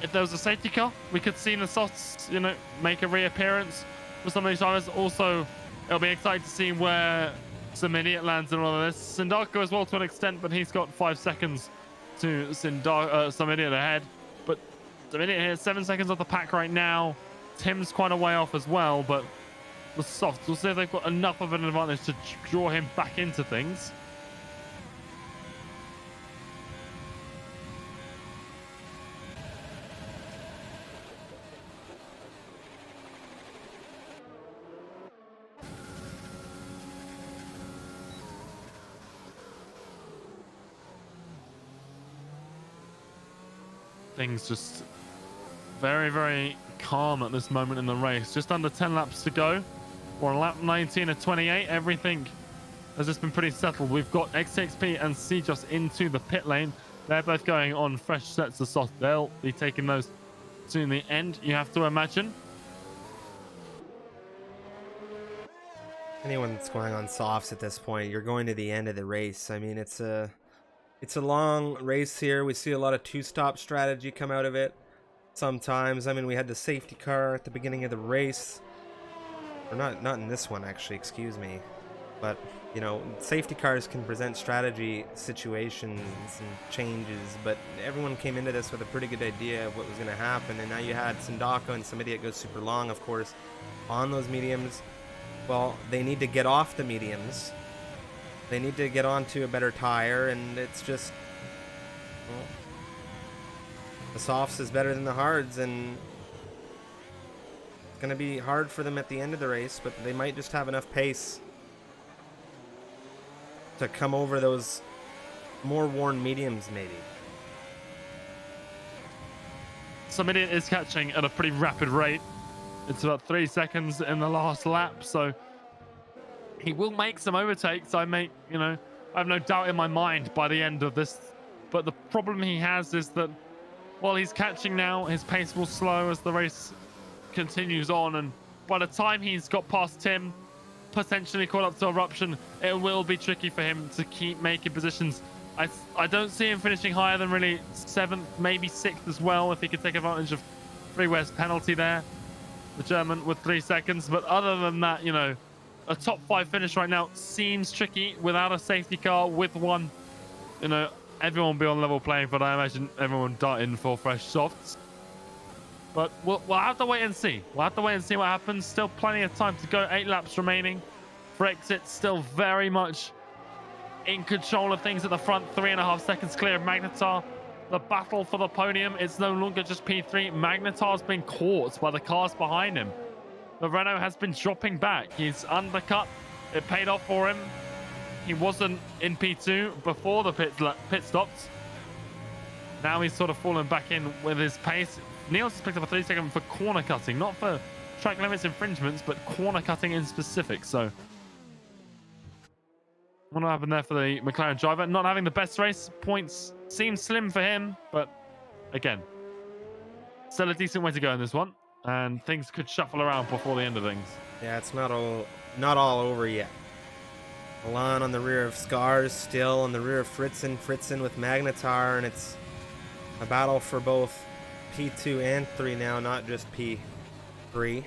S2: If there was a safety car, we could see the softs, you know, make a reappearance for some of these tires. Also, it'll be exciting to see where some idiot lands in all of this. Sindako as well to an extent, but he's got 5 seconds to some idiot ahead. But some idiot here, 7 seconds off the pack right now. Tim's quite a way off as well, but the softs, we'll see if they've got enough of an advantage to draw him back into things. Things just very, very calm at this moment in the race. Just under 10 laps to go. We're on lap 19 of 28. Everything has just been pretty settled. We've got XTXP and CEST into the pit lane. They're both going on fresh sets of soft. They'll be taking those to the end, you have to imagine.
S1: Anyone that's going on softs at this point, you're going to the end of the race. I mean, it's a long race here. We see a lot of two-stop strategy come out of it sometimes. I mean, we had the safety car at the beginning of the race. Or not in this one, actually, excuse me. But, you know, safety cars can present strategy situations and changes, but everyone came into this with a pretty good idea of what was going to happen, and now you had Sindako and some idiot goes super long, of course, on those mediums. Well, they need to get off the mediums. They need to get onto a better tire, and it's just, well, the softs is better than the hards, and it's going to be hard for them at the end of the race, but they might just have enough pace to come over those more worn mediums, maybe.
S2: Idiot is catching at a pretty rapid rate. It's about 3 seconds in the last lap, so he will make some overtakes. I have no doubt in my mind by the end of this. But the problem he has is that while he's catching now, his pace will slow as the race continues on, and by the time he's got past Tim, potentially caught up to Eruption, it will be tricky for him to keep making positions. I don't see him finishing higher than really 7th, maybe 6th as well, if he could take advantage of Freeware's penalty there, the German, with 3 seconds. But other than that, you know, a top 5 finish right now seems tricky without a safety car. With one, you know, everyone will be on level playing field. I imagine everyone darting for fresh softs. But we'll have to wait and see. We'll have to wait and see what happens. Still plenty of time to go. 8 laps remaining. Brexit still very much in control of things at the front. 3.5 seconds clear of Magnetar. The battle for the podium, it's no longer just P3. Magnetar's been caught by the cars behind him. The Renault has been dropping back. He's undercut. It paid off for him. He wasn't in P2 before the pit stops. Now he's sort of fallen back in with his pace. Niels has picked up a 3-second for corner cutting, not for track limits infringements, but corner cutting in specific. So, what happened there for the McLaren driver? Not having the best race points seems slim for him, but again, still a decent way to go in this one, and things could shuffle around before the end of things.
S1: Yeah, it's not all over yet. Milan on the rear of Scars, still on the rear of Fritzen with Magnetar, and it's a battle for both P2 and 3 now, not just P3.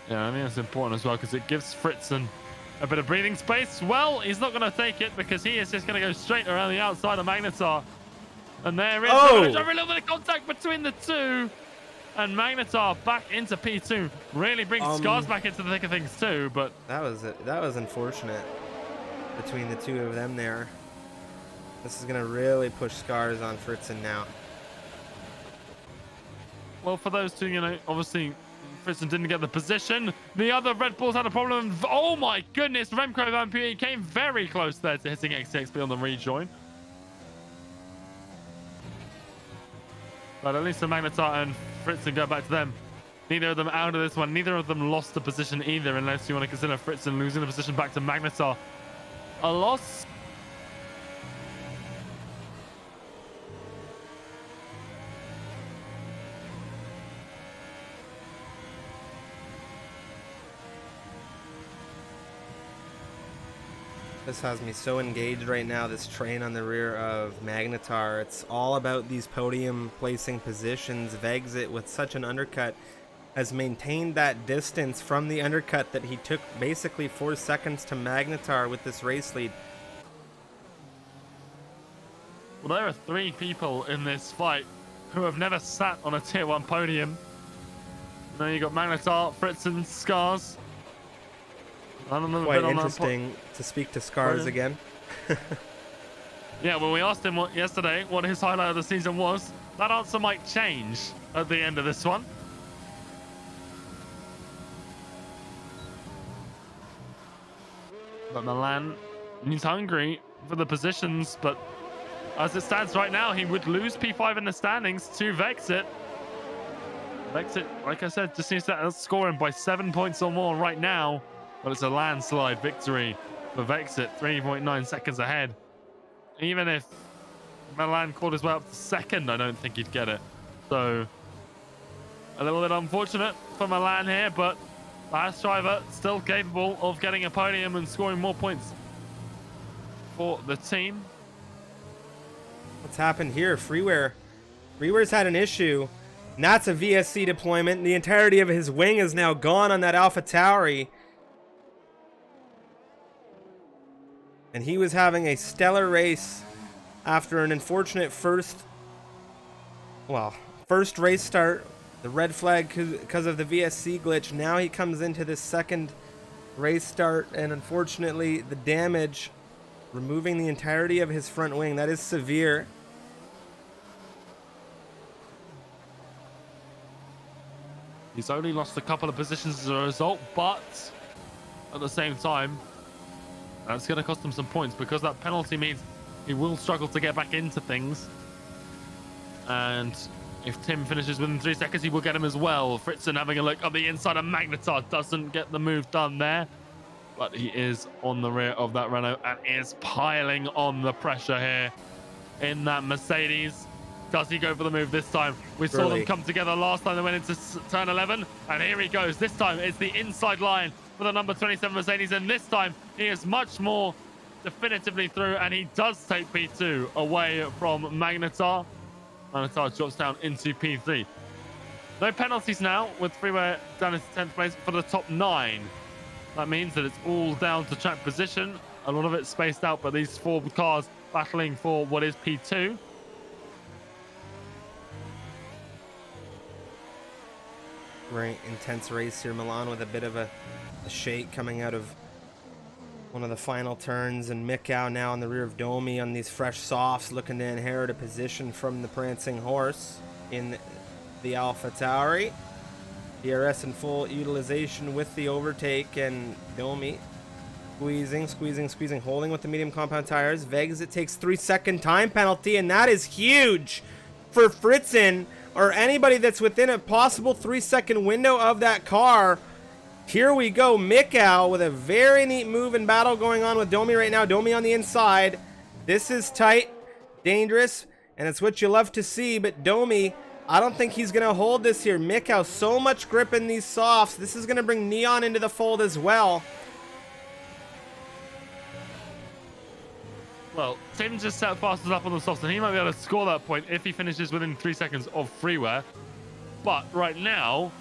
S2: Yeah, I mean, it's important as well because it gives Fritzen a bit of breathing space. Well, he's not going to take it because he is just going to go straight around the outside of Magnetar. And there is a little bit of contact between the two. And Magnetar back into P2 really brings Scars back into the thick of things too. But
S1: that was unfortunate between the two of them there. This is going to really push Scars on Fritzen now.
S2: Well, for those two, you know, obviously Fritzen didn't get the position. The other Red Bulls had a problem. Oh my goodness, Remco Van Puy came very close there to hitting XTXP on the rejoin. But at least the Magnetar and Fritzen go back to them. Neither of them out of this one. Neither of them lost the position either, unless you want to consider Fritzen losing the position back to Magnetar. A loss.
S1: This has me so engaged right now, this train on the rear of Magnetar. It's all about these podium placing positions. Vexit, with such an undercut, has maintained that distance from the undercut that he took basically 4 seconds to Magnetar with this race lead.
S2: Well, there are 3 people in this fight who have never sat on a tier 1 podium. Now you got Magnetar, Fritzen, Scars.
S1: Quite interesting to speak to Scars again.
S2: Yeah, when we asked him yesterday what his highlight of the season was, that answer might change at the end of this one. But Milan, he's hungry for the positions, but as it stands right now, he would lose P5 in the standings to Vexit. Vexit, like I said, just needs to score him by 7 points or more right now. But it's a landslide victory for Vexit, 3.9 seconds ahead. Even if Milan caught his way up to second, I don't think he'd get it. So, a little bit unfortunate for Milan here, but last driver still capable of getting a podium and scoring more points for the team.
S1: What's happened here? Freeware's had an issue, and that's a VSC deployment. The entirety of his wing is now gone on that Alpha Tauri. And he was having a stellar race after an unfortunate first race start. The red flag because of the VSC glitch. Now he comes into this second race start, and unfortunately the damage, removing the entirety of his front wing, that is severe.
S2: He's only lost a couple of positions as a result, but at the same time, that's going to cost him some points because that penalty means he will struggle to get back into things. And if Tim finishes within 3 seconds, he will get him as well. Fritzen having a look on the inside of Magnetar, doesn't get the move done there. But he is on the rear of that Renault and is piling on the pressure here in that Mercedes. Does he go for the move this time? We saw them come together last time they went into turn 11. And here he goes. This time it's the inside line for the number 27 Mercedes, and this time he is much more definitively through, and he does take P2 away from Magnetar. Magnetar drops down into P3. No penalties now, with Freeware down into 10th place for the top 9. That means that it's all down to track position. A lot of it spaced out, but these 4 cars battling for what is P2.
S1: Very intense race here. Milan with a bit of a shake coming out of one of the final turns, and Mikau now in the rear of Domi on these fresh softs, looking to inherit a position from the prancing horse in the Alpha Tauri. DRS in full utilization with the overtake, and Domi squeezing, holding with the medium compound tires. Vexit takes 3-second time penalty, and that is huge for Fritzen or anybody that's within a possible 3-second window of that car. Here we go, Mikau with a very neat move and battle going on with Domi right now. Domi on the inside. This is tight, dangerous, and it's what you love to see, but Domi, I don't think he's going to hold this here. Mikau, so much grip in these softs. This is going to bring Neon into the fold as well.
S2: Well, Tim just set fastest up on the softs, and he might be able to score that point if he finishes within 3 seconds of Freeware. But right now,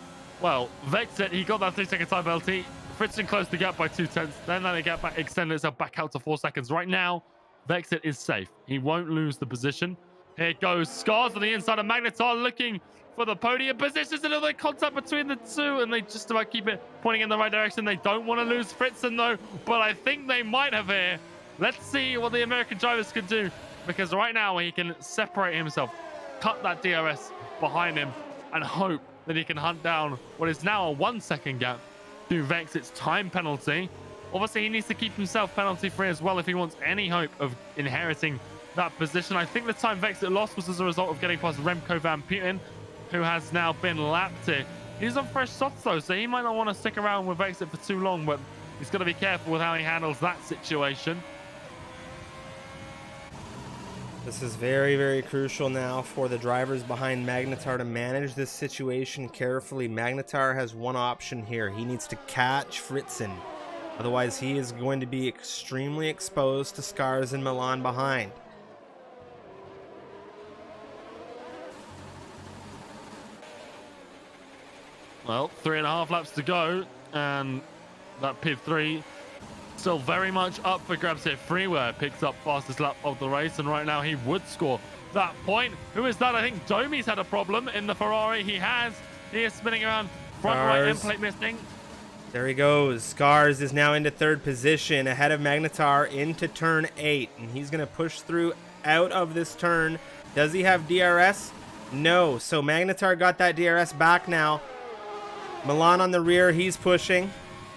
S2: well, Vexit, he got that 3-second time penalty. Fritzen closed the gap by 0.2. Then the gap back extended itself back out to 4 seconds. Right now, Vexit is safe. He won't lose the position. Here goes Scars on the inside of Magnetar looking for the podium. Positions a little bit of contact between the two, and they just about keep it pointing in the right direction. They don't want to lose Fritzen though, but I think they might have here. Let's see what the American drivers can do, because right now he can separate himself, cut that DRS behind him, and hope that he can hunt down what is now a 1 second gap to Vexit's time penalty. Obviously, he needs to keep himself penalty free as well if he wants any hope of inheriting that position. I think the time Vexit lost was as a result of getting past Remco Van Putten, who has now been lapped here. He's on fresh softs though, so he might not want to stick around with Vexit for too long, but he's got to be careful with how he handles that situation.
S1: This is very, very crucial now for the drivers behind Magnetar to manage this situation carefully. Magnetar has one option here. He needs to catch Fritzen. Otherwise, he is going to be extremely exposed to Scars and Milan behind.
S2: Well, 3.5 laps to go, and that P3 still very much up for grabs here. Freeware picks up fastest lap of the race, and right now he would score that point. Who is that? I think Domi's had a problem in the Ferrari. He is spinning around, front right end plate missing.
S1: There he goes. Scars is now into third position ahead of Magnetar into turn 8, and he's going to push through out of this turn. Does he have DRS? No. So Magnetar got that DRS back now. Milan on the rear, he's pushing.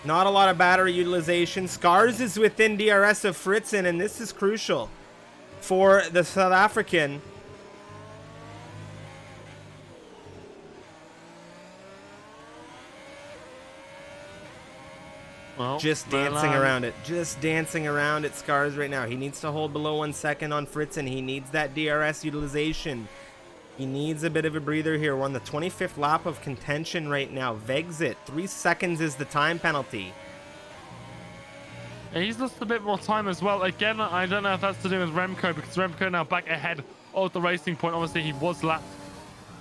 S1: Not a lot of battery utilization. Scars is within DRS of Fritzen, and this is crucial for the South African.
S2: Well,
S1: just dancing around it. Just dancing around at Scars right now. He needs to hold below 1 second on Fritzen. He needs that DRS utilization. He needs a bit of a breather here. We're on the 25th lap of contention right now. Vexit, 3 seconds is the time penalty.
S2: He's lost a bit more time as well. Again, I don't know if that's to do with Remco, because Remco now back ahead of the racing point. Obviously, he was lapped.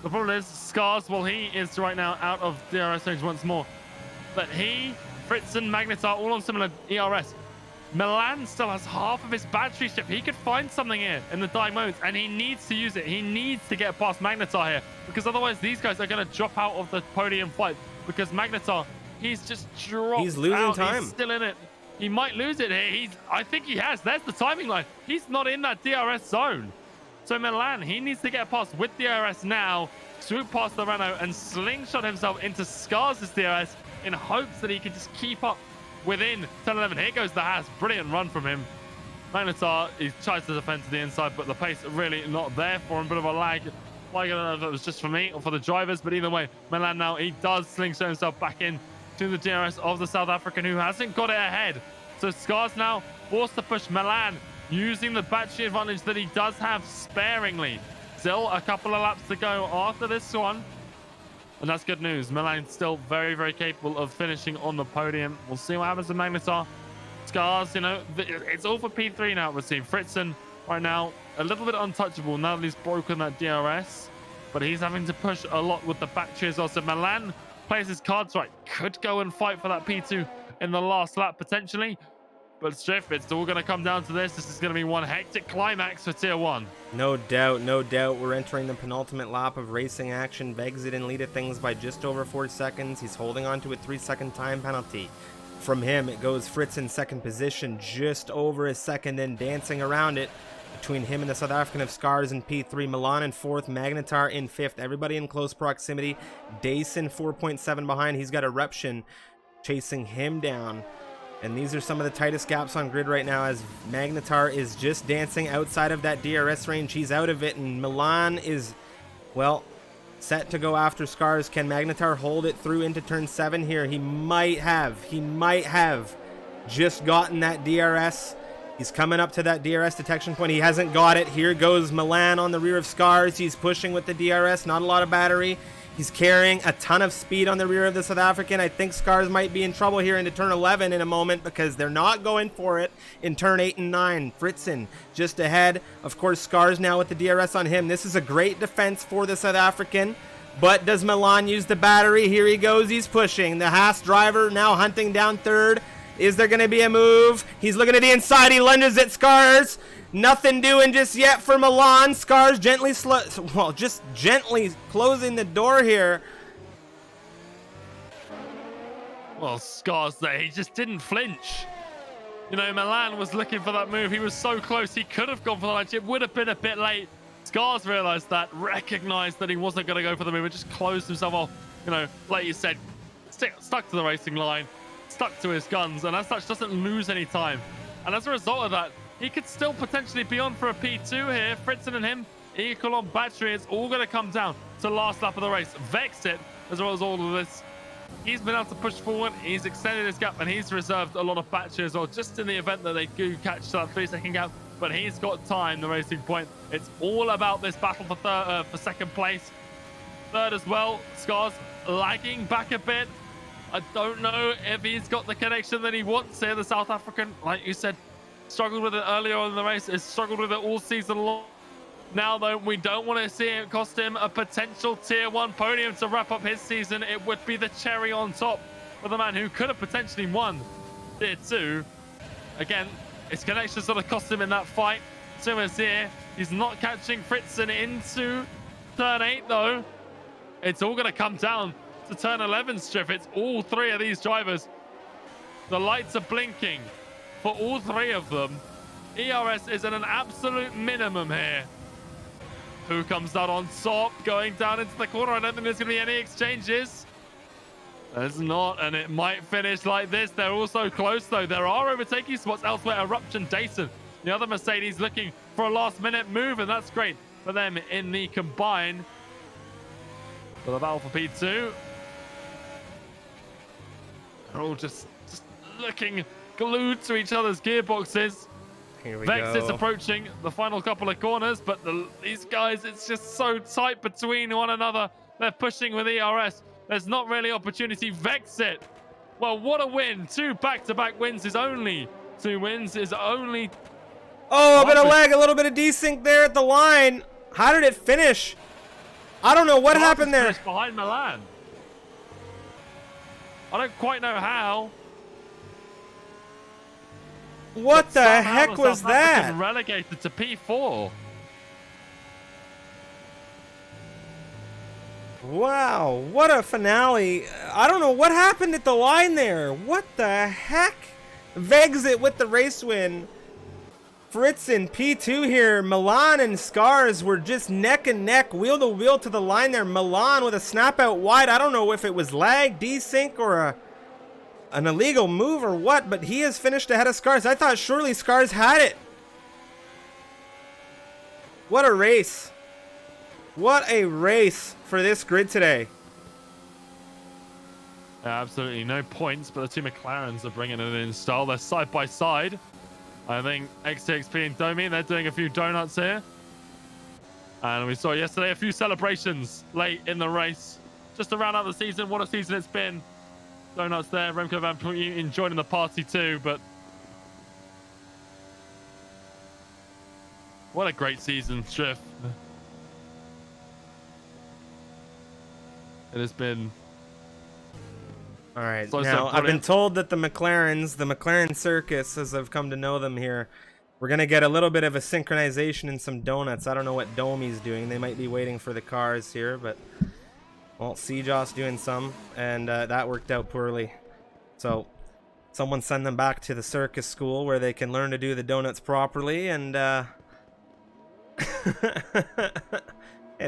S2: The problem is, Scars, well, he is right now out of DRS range once more. But he, Fritzen, Magnetar, all on similar ERS. Milan still has half of his battery shift. He could find something here in the die modes, and he needs to use it. He needs to get past Magnetar here, because otherwise these guys are going to drop out of the podium fight, because Magnetar, he's just dropped.
S1: He's losing
S2: out.
S1: time.
S2: He's still in it. He might lose it here. I think he has. There's the timing line. He's not in that DRS zone. So Milan, he needs to get past with DRS now, swoop past the Renault and slingshot himself into Scars' DRS in hopes that he can just keep up within 10-11. Here goes the Haas. Brilliant run from him. Magnetar, he tries to defend to the inside, but the pace really not there for him. Bit of a lag. I don't know if it was just for me or for the drivers, but either way, Milan now, he does slingshot himself back in to the DRS of the South African, who hasn't got it ahead. So Scars now forced to push Milan, using the battery advantage that he does have sparingly. Still a couple of laps to go after this one. And that's good news. Milan's still very, very capable of finishing on the podium. We'll see what happens to Magnetar. Scars, you know, it's all for P3 now, we're seeing. Fritzen right now, a little bit untouchable now that he's broken that DRS. But he's having to push a lot with the battery as well. So Milan plays his cards right. Could go and fight for that P2 in the last lap, potentially. But Striff, it's all going to come down to this. This is going to be one hectic climax for Tier 1.
S1: No doubt, no doubt. We're entering the penultimate lap of racing action. Vexit in lead of things by just over 4 seconds. He's holding on to a 3-second time penalty. From him, it goes Fritz in second position, just over a second, and dancing around it. Between him and the South African of Scars in P3, Milan in 4th, Magnetar in 5th. Everybody in close proximity. Dason 4.7 behind. He's got Eruption chasing him down. And these are some of the tightest gaps on grid right now, as Magnetar is just dancing outside of that DRS range. He's out of it, and Milan is, well, set to go after Scars. Can Magnetar hold it through into turn 7 here? He might have just gotten that DRS. He's coming up to that DRS detection point. He hasn't got it. Here goes Milan on the rear of Scars. He's pushing with the DRS. Not a lot of battery. He's carrying a ton of speed on the rear of the South African. I think Scars might be in trouble here into turn 11 in a moment, because they're not going for it in turn 8 and 9. Fritzen just ahead. Of course, Scars now with the DRS on him. This is a great defense for the South African. But does Milan use the battery? Here he goes. He's pushing. The Haas driver now hunting down third. Is there going to be a move? He's looking at the inside. He lunges at Scars. Nothing doing just yet for Milan. Scars gently just gently closing the door here.
S2: Well, Scars there, he just didn't flinch. You know, Milan was looking for that move. He was so close. He could have gone for the ledge. It would have been a bit late. Scars realized that, recognized that he wasn't going to go for the move, and just closed himself off. You know, like you said, stuck to the racing line, stuck to his guns, and as such doesn't lose any time. And as a result of that, he could still potentially be on for a P2 here. Fritzen and him equal on battery. It's all going to come down to last lap of the race. Vexit, as well as all of this, he's been able to push forward. He's extended his gap, and he's reserved a lot of battery as well, just in the event that they do catch that 3-second gap. But he's got time, the racing point. It's all about this battle for second place. Third as well. Scars lagging back a bit. I don't know if he's got the connection that he wants here. The South African, like you said, struggled with it earlier on in the race. Has struggled with it all season long. Now, though, we don't want to see it cost him a potential Tier 1 podium to wrap up his season. It would be the cherry on top for the man who could have potentially won Tier 2. Again, his connections sort of cost him in that fight. Suma's here. He's not catching Fritzen into turn 8, though. It's all going to come down to turn 11, Striff. It's all three of these drivers. The lights are blinking for all three of them. ERS is at an absolute minimum here. Who comes out on top, going down into the corner? I don't think there's going to be any exchanges. There's not, and it might finish like this. They're also close, though. There are overtaking spots elsewhere. Eruption, Dayton, the other Mercedes, looking for a last-minute move, and that's great for them in the combine. For the battle for P2. They're all just looking glued to each other's gearboxes.
S1: Here we
S2: Vex
S1: go.
S2: is approaching the final couple of corners, but these guys, it's just so tight between one another. They're pushing with ERS. There's not really opportunity. Vexit. Well, what a win. 2 back-to-back wins is only 2 wins. Is only...
S1: Oh, a bit of lag, a little bit of desync there at the line. How did it finish? I don't know what happened there.
S2: Behind Milan. I don't quite know how.
S1: What the heck was that?
S2: Relegated to P4.
S1: Wow, what a finale. I don't know what happened at the line there. What the heck? Vexit with the race win. Fritzen P2 here. Milan and Scars were just neck and neck, wheel to wheel to the line there. Milan with a snap out wide. I don't know if it was lag, desync, or an illegal move or what, but he has finished ahead of Scars. I thought surely Scars had it. What a race. What a race for this grid today.
S2: Absolutely no points, but the two McLarens are bringing it in style. They're side by side. I think XTXP and Domi, they're doing a few donuts here. And we saw yesterday a few celebrations late in the race. Just to round out the season. What a season it's been. Donuts there. Remco van Vleuten joining the party too, but what a great season, Striff. It has been...
S1: All right,
S2: So
S1: now I've been
S2: brilliant.
S1: told that the McLaren circus, as I've come to know them here, we're going to get a little bit of a synchronization and some donuts. I don't know what Domi's doing. They might be waiting for the cars here, but, well, CJOS doing some, and that worked out poorly. So someone send them back to the circus school where they can learn to do the donuts properly, and hey,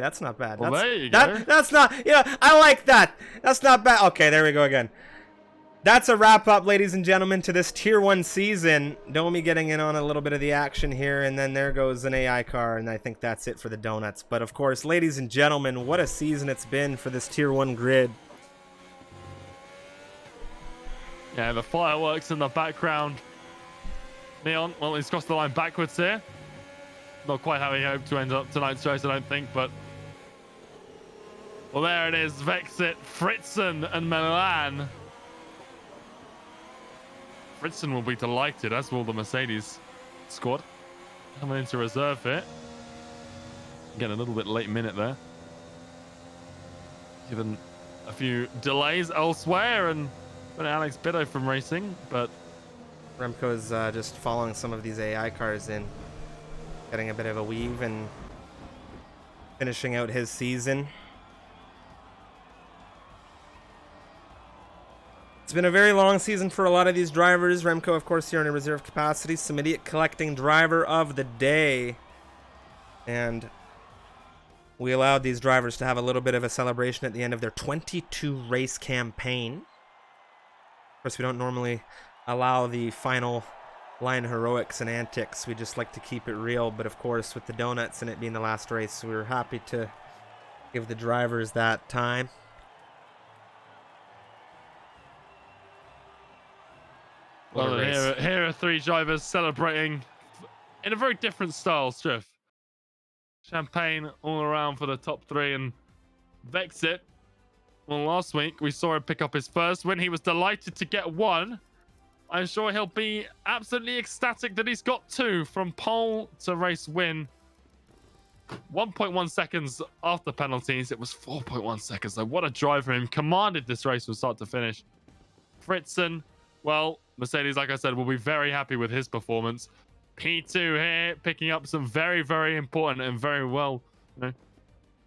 S1: that's not bad.
S2: Well,
S1: That's,
S2: there you go.
S1: That's not, yeah, I like that. That's not bad. Okay, there we go again. That's a wrap up, ladies and gentlemen, to this Tier 1 season. Domi getting in on a little bit of the action here, and then there goes an AI car, and I think that's it for the donuts. But of course, ladies and gentlemen, what a season it's been for this Tier 1 grid.
S2: Yeah, the fireworks in the background. Neon, well, he's crossed the line backwards here. Not quite how he hoped to end up tonight's race, I don't think, but... Well, there it is. Vexit, Fritzen, and Milan. Fritzen will be delighted, as will the Mercedes squad. Coming into reserve here. Again, a little bit late minute there. given a few delays elsewhere and put Alex Biddo from racing, but
S1: Remco's just following some of these AI cars in, getting a bit of a weave and finishing out his season. It's been a very long season for a lot of these drivers. Remco, of course, here in a reserve capacity. Some idiot collecting driver of the day. And we allowed these drivers to have a little bit of a celebration at the end of their 22 race campaign. Of course, we don't normally allow the final line heroics and antics. We just like to keep it real. But of course, with the donuts and it being the last race, we were happy to give the drivers that time.
S2: Well, here are three drivers celebrating in a very different style, Striff. Champagne all around for the top three, and Vexit. Well, last week we saw him pick up his first win. He was delighted to get one. I'm sure he'll be absolutely ecstatic that he's got two from pole to race win. 1.1 seconds after penalties. It was 4.1 seconds. So what a drive for him. Commanded this race from start to finish. Fritzen, well, Mercedes, like I said, will be very happy with his performance. P2 here, picking up some very, very important and very well,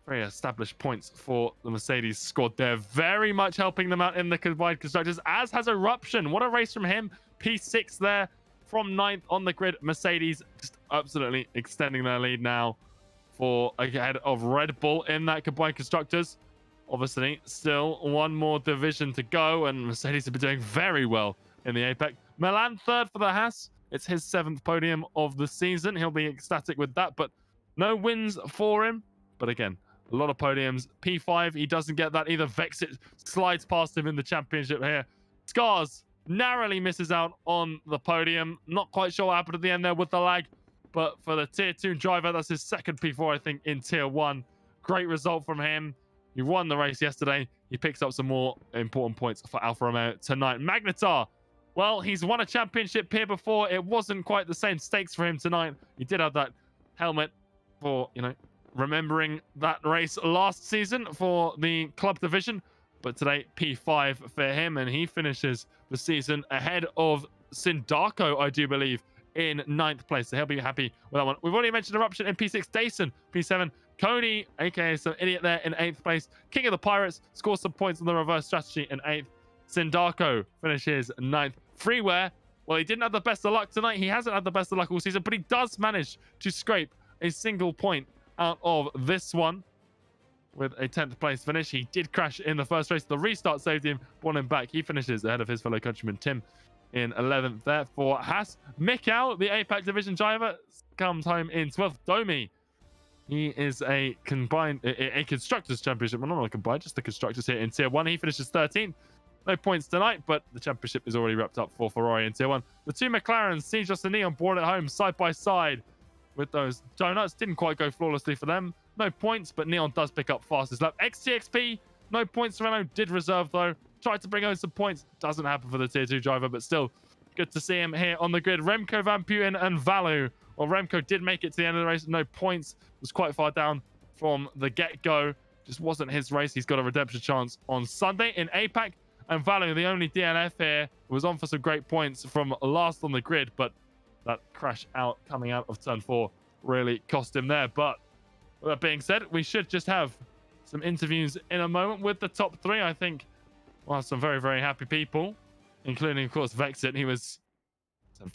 S2: very established points for the Mercedes squad. They're very much helping them out in the combined constructors, as has Eruption. What a race from him. P6 there from 9th on the grid. Mercedes just absolutely extending their lead now for ahead of Red Bull in that combined constructors. Obviously, still one more division to go, and Mercedes have been doing very well in the APEC. Milan third for the Haas. It's his 7th podium of the season. He'll be ecstatic with that, but no wins for him. But again, a lot of podiums. P5, he doesn't get that either. Vexit slides past him in the championship here. Scars narrowly misses out on the podium. Not quite sure what happened at the end there with the lag, but for the Tier 2 driver, that's his second P4, I think, in Tier 1. Great result from him. He won the race yesterday. He picks up some more important points for Alfa Romeo tonight. Magnetar, well, he's won a championship here before. It wasn't quite the same stakes for him tonight. He did have that helmet for, remembering that race last season for the club division. But today, P5 for him, and he finishes the season ahead of Sindarko, I do believe, in 9th place. So he'll be happy with that one. We've already mentioned Eruption in P6. Dason, P7. Cody, aka some idiot there, in 8th place. King of the Pirates scores some points on the reverse strategy in 8th. Sindarko finishes 9th. Freeware, well, he didn't have the best of luck tonight. He hasn't had the best of luck all season, but he does manage to scrape a single point out of this one with a 10th place finish. He did crash in the first race. The restart saved him, won him back. He finishes ahead of his fellow countryman Tim in 11th there for Haas. Mikau, the APAC division driver, comes home in 12th. Domi, he is a constructors championship. Well, not a combined, just the constructors here in Tier 1. He finishes 13th. No points tonight, but the championship is already wrapped up for Ferrari in Tier 1. The two McLarens see Justin Neon board at home side by side with those donuts. Didn't quite go flawlessly for them. No points, but Neon does pick up fastest lap. XTXP, no points. Renault did reserve, though. Tried to bring home some points. Doesn't happen for the Tier 2 driver, but still good to see him here on the grid. Remco Van Putten and Valu. Well, Remco did make it to the end of the race. No points. Was quite far down from the get-go. Just wasn't his race. He's got a redemption chance on Sunday in APAC. And Valu, the only DNF here, was on for some great points from last on the grid, but that crash out coming out of turn 4 really cost him there. But with that being said, we should just have some interviews in a moment with the top 3. I think we'll have some very, very happy people, including, of course, Vexit. He was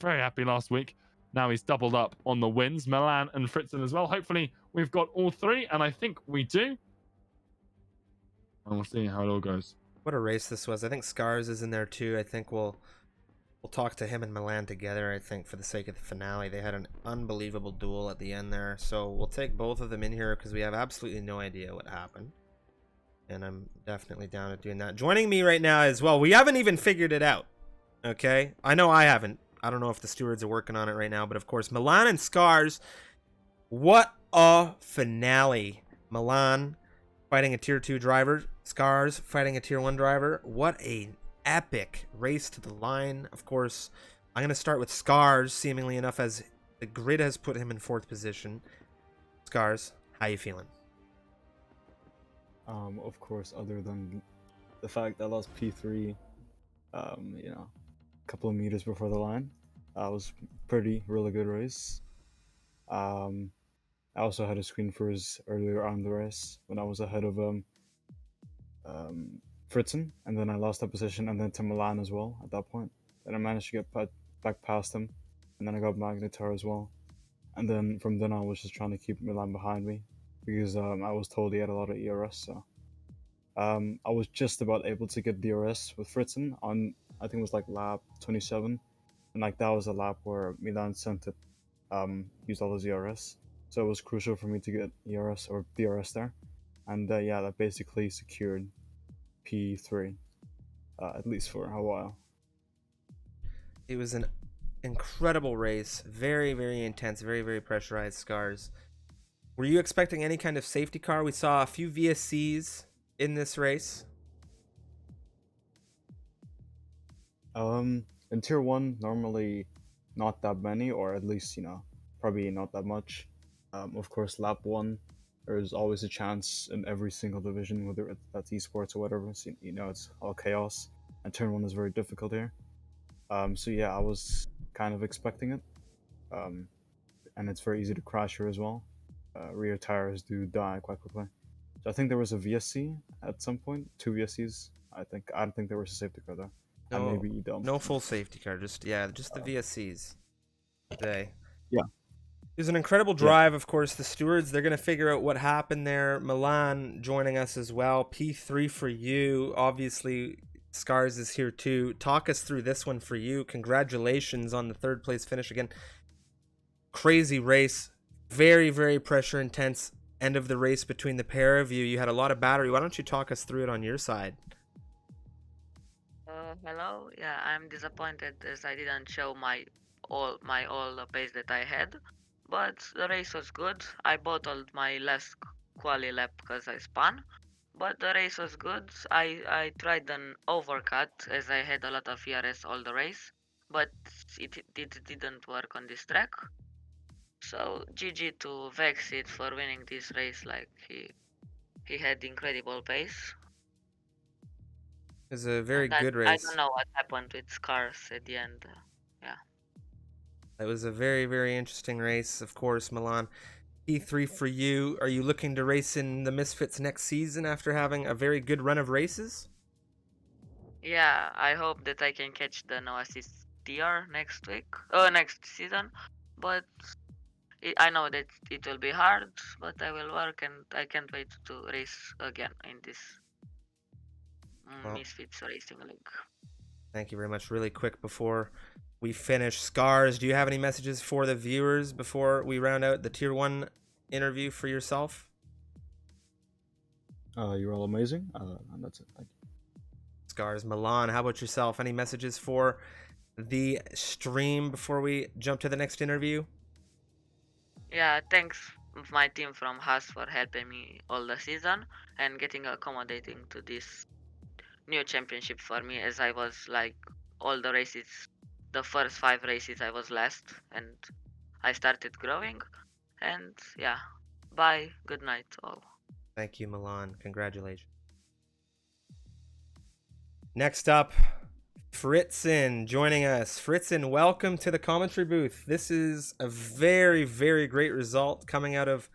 S2: very happy last week. Now he's doubled up on the wins. Milan and Fritzen as well. Hopefully, we've got all 3, and I think we do. And we'll see how it all goes.
S1: What a race this was. I think Scars is in there too. I think we'll talk to him and Milan together, I think, for the sake of the finale. They had an unbelievable duel at the end there. So we'll take both of them in here because we have absolutely no idea what happened. And I'm definitely down at doing that. Joining me right now as well, we haven't even figured it out. Okay? I know I haven't. I don't know if the stewards are working on it right now, but of course, Milan and Scars. What a finale. Milan fighting a Tier 2 driver. Scars fighting a Tier 1 driver. What an epic race to the line. Of course, I'm going to start with Scars, seemingly enough, as the grid has put him in 4th position. Scars, how you feeling?
S3: Of course, other than the fact I lost P3, you know, a couple of meters before the line, was really good race. Um, I also had a screen freeze earlier on the race when I was ahead of um, Fritzen, and then I lost that position, and then to Milan as well at that point. Then I managed to get back past him, and then I got Magnetar as well. And then from then on, I was just trying to keep Milan behind me because I was told he had a lot of ERS. So I was just about able to get DRS with Fritzen on, I think it was like lap 27, and like that was a lap where Milan sent it, used all his ERS. So it was crucial for me to get ERS or DRS there, and yeah, that basically secured P3, at least for a while.
S1: It was an incredible race, very, very intense, very, very pressurized. Scars. Were you expecting any kind of safety car? We saw a few VSCs in this race.
S3: In tier one, normally not that many, or at least probably not that much. Of course, lap one, there's always a chance in every single division, whether that's esports or whatever. So, it's all chaos, and turn one is very difficult here. So yeah, I was kind of expecting it, and it's very easy to crash here as well. Rear tires do die quite quickly. So I think there was a VSC at some point, two VSCs. I don't think there was a safety car there. And
S1: No,
S3: maybe dump.
S1: no full safety car. Just the VSCs today.
S3: Yeah.
S1: It was an incredible drive, of course. The stewards, they're going to figure out what happened there. Milan joining us as well. P3 for you. Obviously, Scars is here too. Talk us through this one for you. Congratulations on the third place finish again. Crazy race. Very, very pressure intense end of the race between the pair of you. You had a lot of battery. Why don't you talk us through it on your side?
S4: Hello. Yeah, I'm disappointed as I didn't show my all the pace that I had, but the race was good. I bottled my last quali lap because I spun, but the race was good. I tried an overcut as I had a lot of ERS all the race, but it didn't work on this track. So GG to Vexit for winning this race. Like he had incredible pace.
S1: It was a very
S4: And I
S1: good
S4: I
S1: race.
S4: don't know what happened with Scars at the end. Yeah.
S1: It was a very, very interesting race, of course, Milan. P3 for you. Are you looking to race in the Misfits next season after having a very good run of races?
S4: Yeah, I hope that I can catch the no assist TR next week. Next season. But I know that it will be hard, but I will work and I can't wait to race again in this
S1: Well,
S4: Misfits Racing League.
S1: thank you very much. Really quick before we finish, Scars, do you have any messages for the viewers before we round out the Tier 1 interview for yourself?
S3: You're all amazing. And that's it. Thank you.
S1: Scars, Milan, how about yourself? Any messages for the stream before we jump to the next interview?
S4: Yeah, thanks my team from Haas for helping me all the season and getting accommodating to this new championship for me, as I was like all the races, the first 5 races I was last and I started growing. And yeah, bye, good night all.
S1: Thank you, Milan. Congratulations. Next up, Fritzen joining us. Fritzen, welcome to the commentary booth. This is a very, very great result coming out of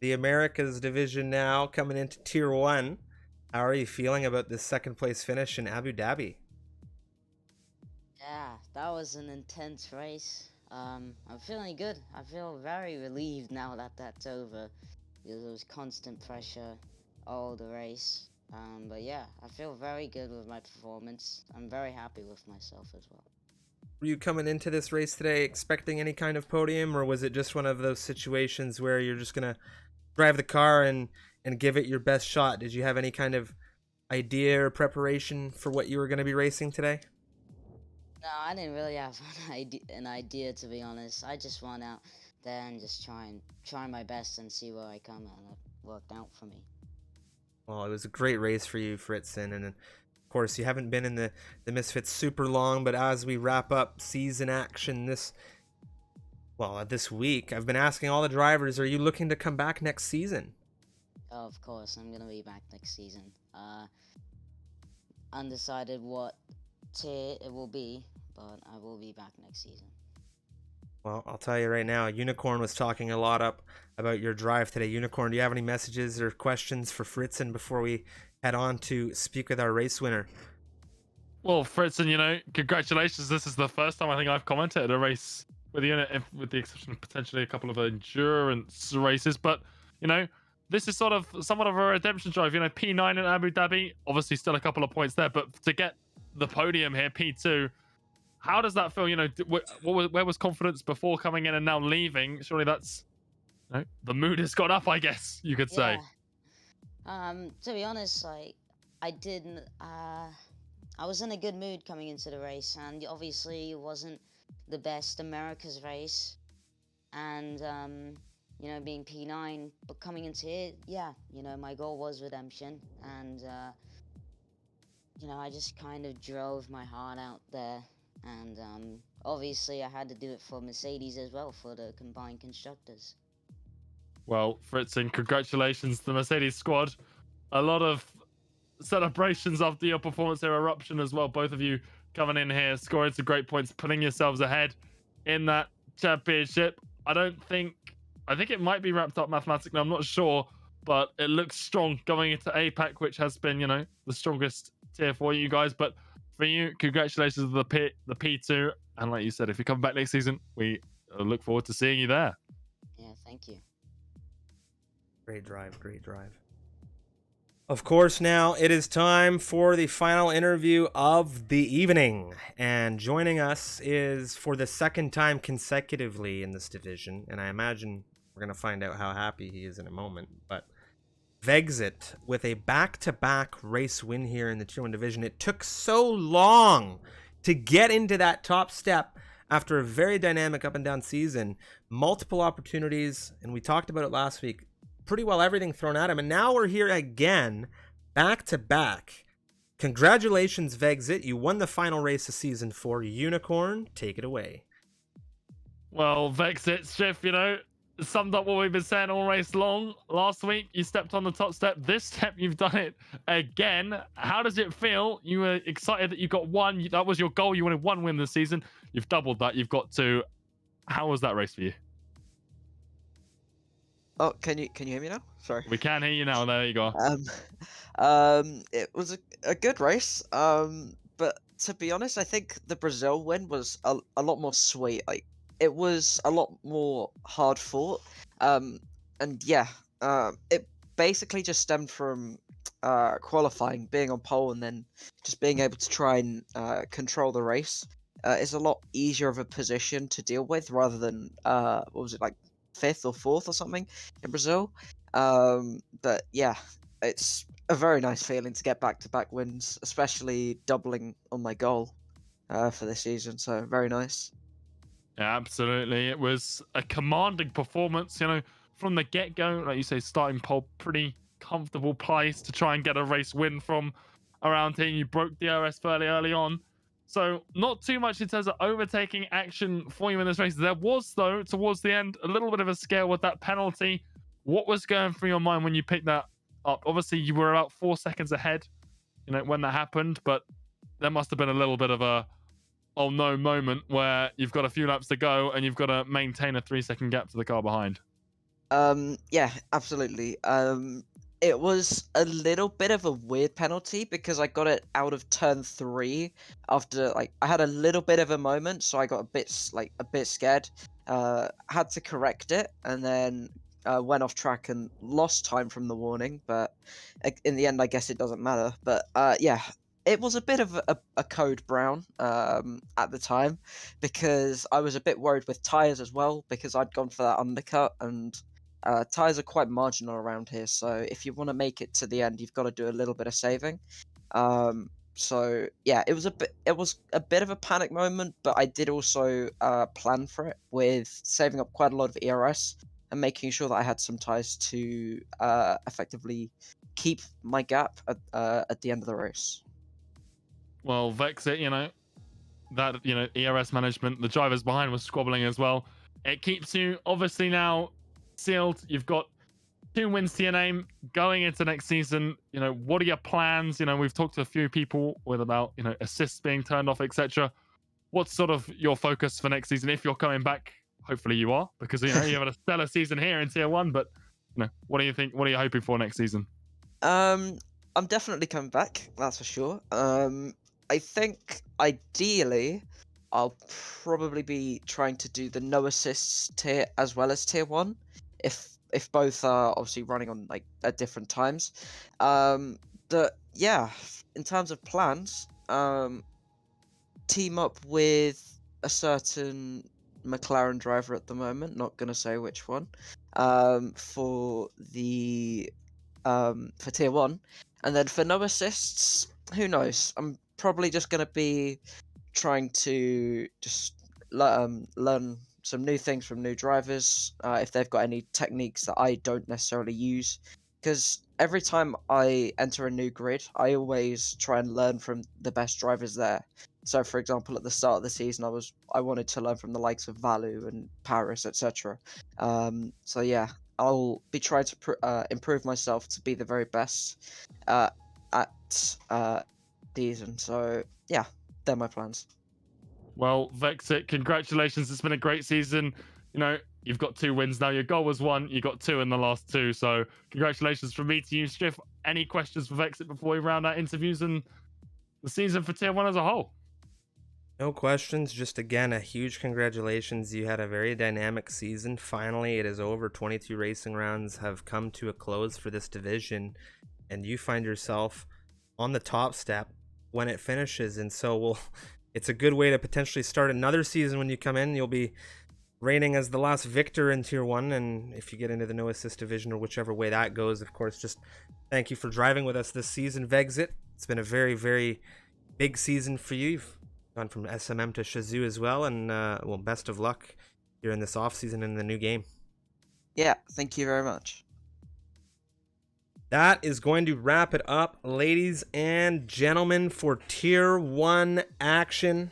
S1: the Americas division now, coming into Tier 1. How are you feeling about this second place finish in Abu Dhabi?
S5: Yeah, that was an intense race. I'm feeling good. I feel very relieved now that that's over, because there was constant pressure all the race. But yeah, I feel very good with my performance. I'm very happy with myself as well.
S1: Were you coming into this race today expecting any kind of podium, or was it just one of those situations where you're just gonna drive the car and give it your best shot? Did you have any kind of idea or preparation for what you were going to be racing today?
S5: No, I didn't really have an idea, to be honest. I just went out there and just try my best and see where I come, and it worked out for me.
S1: Well, it was a great race for you, Fritzen, and of course you haven't been in the Misfits super long, but as we wrap up season action this week, I've been asking all the drivers, are you looking to come back next season?
S5: Of course, I'm gonna be back next season. Undecided what tier it will be, but I will be back next season.
S1: Well, I'll tell you right now, Unicorn was talking a lot up about your drive today. Unicorn, do you have any messages or questions for Fritzen before we head on to speak with our race winner?
S2: Well, Fritzen, congratulations. This is the first time I think I've commented at a race with you, with the exception of potentially a couple of endurance races. But, this is somewhat of a redemption drive. P9 in Abu Dhabi, obviously still a couple of points there. But to get the podium here, P2, how does that feel? Where was confidence before coming in and now leaving? Surely that's, the mood has gone up, I guess you could say.
S5: To be honest, like, I didn't, I was in a good mood coming into the race, and obviously it wasn't the best America's race, and being P9, but coming into it, yeah, my goal was redemption, and I just kind of drove my heart out there, and obviously I had to do it for Mercedes as well, for the combined constructors.
S2: Well, Fritzen, congratulations to the Mercedes squad. A lot of celebrations after your performance here, Eruption as well. Both of you coming in here, scoring some great points, putting yourselves ahead in that championship. I think it might be wrapped up mathematically. I'm not sure, but it looks strong going into APAC, which has been, the strongest tier for you guys. But for you, congratulations to the P2. And like you said, if you come back next season, we look forward to seeing you there.
S5: Yeah, thank you.
S1: Great drive, great drive. Of course, now it is time for the final interview of the evening. And joining us is for the second time consecutively in this division. And I imagine we're going to find out how happy he is in a moment. But Vexit with a back-to-back race win here in the Tier 1 division. It took so long to get into that top step after a very dynamic up and down season. Multiple opportunities, and we talked about it last week. Pretty well everything thrown at him, and now we're here again, back to back. Congratulations, Vexit. You won the final race of season 4. Unicorn, take it away.
S2: Well, Vexit, Schiff, summed up what we've been saying all race long. Last week, you stepped on the top step. This step, you've done it again. How does it feel? You were excited that you got one. That was your goal. You wanted one win this season. You've doubled that. You've got two. How was that race for you?
S6: Oh, can you hear me now? Sorry.
S2: We can hear you now. There you go.
S6: It was a good race. But to be honest, I think the Brazil win was a lot more sweet. Like, it was a lot more hard fought. And yeah, it basically just stemmed from qualifying, being on pole, and then just being able to try and control the race. Is a lot easier of a position to deal with rather than what was it, like 5th or 4th or something in Brazil. But yeah, it's a very nice feeling to get back-to-back wins, especially doubling on my goal for this season. So very nice.
S2: Yeah, absolutely. It was a commanding performance, from the get-go. Like you say, starting pole, pretty comfortable place to try and get a race win from around here. You broke the AEST fairly early on. So not too much in terms of overtaking action for you in this race. There was, though, towards the end, a little bit of a scare with that penalty. What was going through your mind when you picked that up? Obviously, you were about 4 seconds ahead, when that happened, but there must have been a little bit of a oh no moment where you've got a few laps to go and you've got to maintain a 3-second gap to the car behind.
S6: Yeah, absolutely. It was a little bit of a weird penalty because I got it out of turn 3 after, like, I had a little bit of a moment, so I got a bit scared. Had to correct it, and then went off track and lost time from the warning. But in the end, I guess it doesn't matter. But yeah, it was a bit of a code brown at the time because I was a bit worried with tires as well because I'd gone for that undercut, and tires are quite marginal around here, so if you want to make it to the end, you've got to do a little bit of saving. So yeah, it was a bit of a panic moment, but I did also plan for it with saving up quite a lot of ERS and making sure that I had some tires to effectively keep my gap at the end of the race.
S2: Well, Vexit, that ERS management, the drivers behind was squabbling as well. It keeps you obviously now sealed. You've got 2 wins to your name going into next season. You know, what are your plans? You know, we've talked to a few people with about, you know, assists being turned off, etc. What's sort of your focus for next season if you're coming back? Hopefully you are, because, you know, you have a stellar season here in tier 1, but, you know, what do you think? What are you hoping for next season?
S6: I'm definitely coming back, that's for sure. I think ideally I'll probably be trying to do the no assists tier as well as tier 1, if both are obviously running on like at different times. Yeah, in terms of plans, team up with a certain McLaren driver at the moment, not gonna say which one, for the for tier 1, and then for no assists, who knows? I'm probably just gonna be trying to just learn some new things from new drivers, if they've got any techniques that I don't necessarily use, because every time I enter a new grid, I always try and learn from the best drivers there. So, for example, at the start of the season, I wanted to learn from the likes of Valu and Paris, etc. So yeah, I'll be trying to improve myself to be the very best at season. So yeah, they're my plans.
S2: Well, Vexit, congratulations. It's been a great season. You know, you've got 2 wins now. Your goal was 1. You got 2 in the last 2. So congratulations from me to you, Striff. Any questions for Vexit before we round out interviews and the season for tier 1 as a whole?
S1: No questions. Just again, a huge congratulations. You had a very dynamic season. Finally, it is over. 22 racing rounds have come to a close for this division, and you find yourself on the top step when it finishes. And so it's a good way to potentially start another season. When you come in, you'll be reigning as the last victor in tier 1, and if you get into the no assist division or whichever way that goes, of course, just thank you for driving with us this season, Vexit. It's been a very, very big season for you. You've gone from SMM to Shazoo as well, and well, best of luck here in this off season in the new game.
S6: Yeah, thank you very much.
S1: That is going to wrap it up, ladies and gentlemen, for tier 1 action.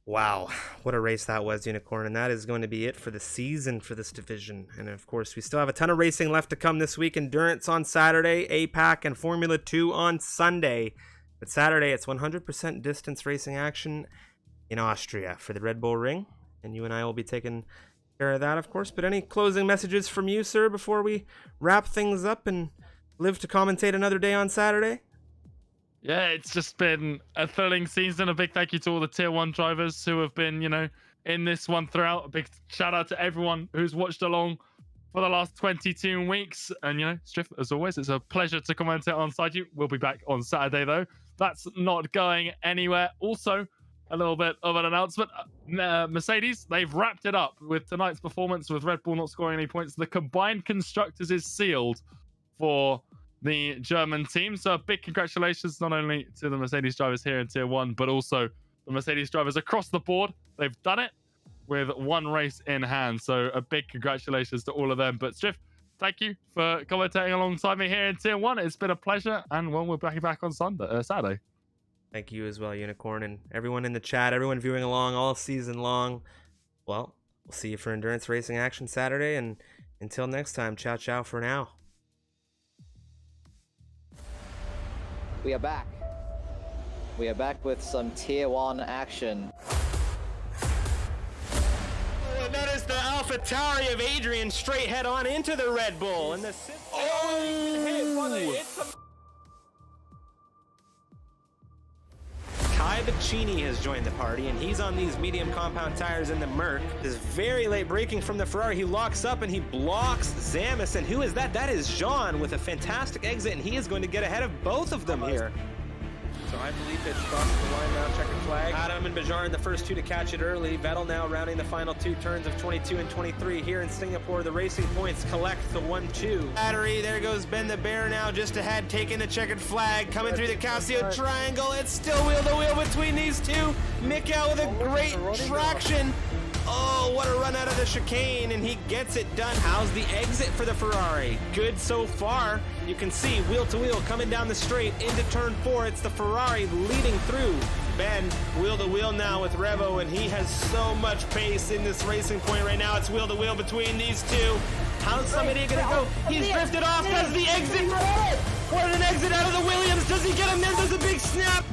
S1: Wow, what a race that was, Unicorn. And that is going to be it for the season for this division. And of course, we still have a ton of racing left to come this week. Endurance on Saturday, APAC, and Formula 2 on Sunday. But Saturday, it's 100% distance racing action in Austria for the Red Bull Ring. And you and I will be taking care of that, of course. But any closing messages from you, sir, before we wrap things up and live to commentate another day on Saturday?
S2: Yeah, it's just been a thrilling season. A big thank you to all the tier 1 drivers who have been, you know, in this one throughout. A big shout out to everyone who's watched along for the last 22 weeks. And, you know, Striff, as always, it's a pleasure to commentate alongside you. We'll be back on Saturday, though. That's not going anywhere. Also, a little bit of an announcement. Mercedes, they've wrapped it up with tonight's performance with Red Bull not scoring any points. The combined constructors is sealed for the German team. So big congratulations not only to the Mercedes drivers here in tier 1, but also the Mercedes drivers across the board. They've done it with 1 race in hand. So a big congratulations to all of them. But Striff, thank you for commentating alongside me here in tier 1. It's been a pleasure. And well, we'll be back on Saturday.
S1: Thank you as well, Unicorn, and everyone in the chat, everyone viewing along all season long. Well, we'll see you for Endurance Racing Action Saturday, and until next time, ciao ciao for now.
S7: We are back. We are back with some tier 1 action.
S1: And that is the AlphaTauri of Adrian straight head on into the Red Bull. And the Kai Bacchini has joined the party, and he's on these medium compound tires in the Merc. Is very late braking from the Ferrari. He locks up and he blocks Zamis. And who is that? That is Jean with a fantastic exit, and he is going to get ahead of both of them here. So I believe it's crossing the line now, checkered flag. Adam and Bajar in the first 2 to catch it early. Vettel now rounding the final 2 turns of 22 and 23 here in Singapore. The racing points collect the 1-2. Battery, there goes Ben the Bear now just ahead, taking the checkered flag, coming through the Casio triangle. It's still wheel to wheel between these two. Mick out with a great traction. Oh, what a run out of the chicane, and he gets it done. How's the exit for the Ferrari? Good so far. You can see wheel to wheel coming down the straight into turn 4. It's the Ferrari leading through. Ben. Wheel to wheel now with Revo, and he has so much pace in this racing point right now. It's wheel to wheel between these two. How's somebody gonna go? He's drifted off. Does the exit? What an exit out of the Williams. Does he get him? There's a big snap.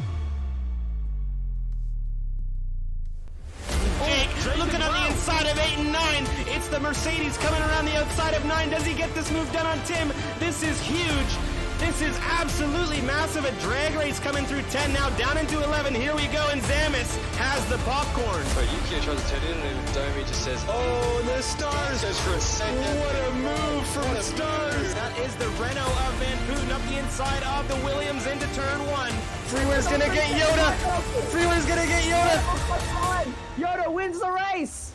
S1: Jake looking on the inside of 8 and 9. It's the Mercedes coming around the outside of 9. Does he get this move done on Tim? This is huge. This is absolutely massive. A drag race coming through 10 now, down into 11. Here we go, and Zamis has the popcorn.
S8: But Yukio tries to turn in, and Domi just says,
S1: Oh, the stars.
S8: Just for a second.
S1: What a move from the stars. That is the Renault of Van Putten up the inside of the Williams into turn 1. Freeware's gonna get Yoda. Freeware's gonna get Yoda.
S9: Yoda wins the race!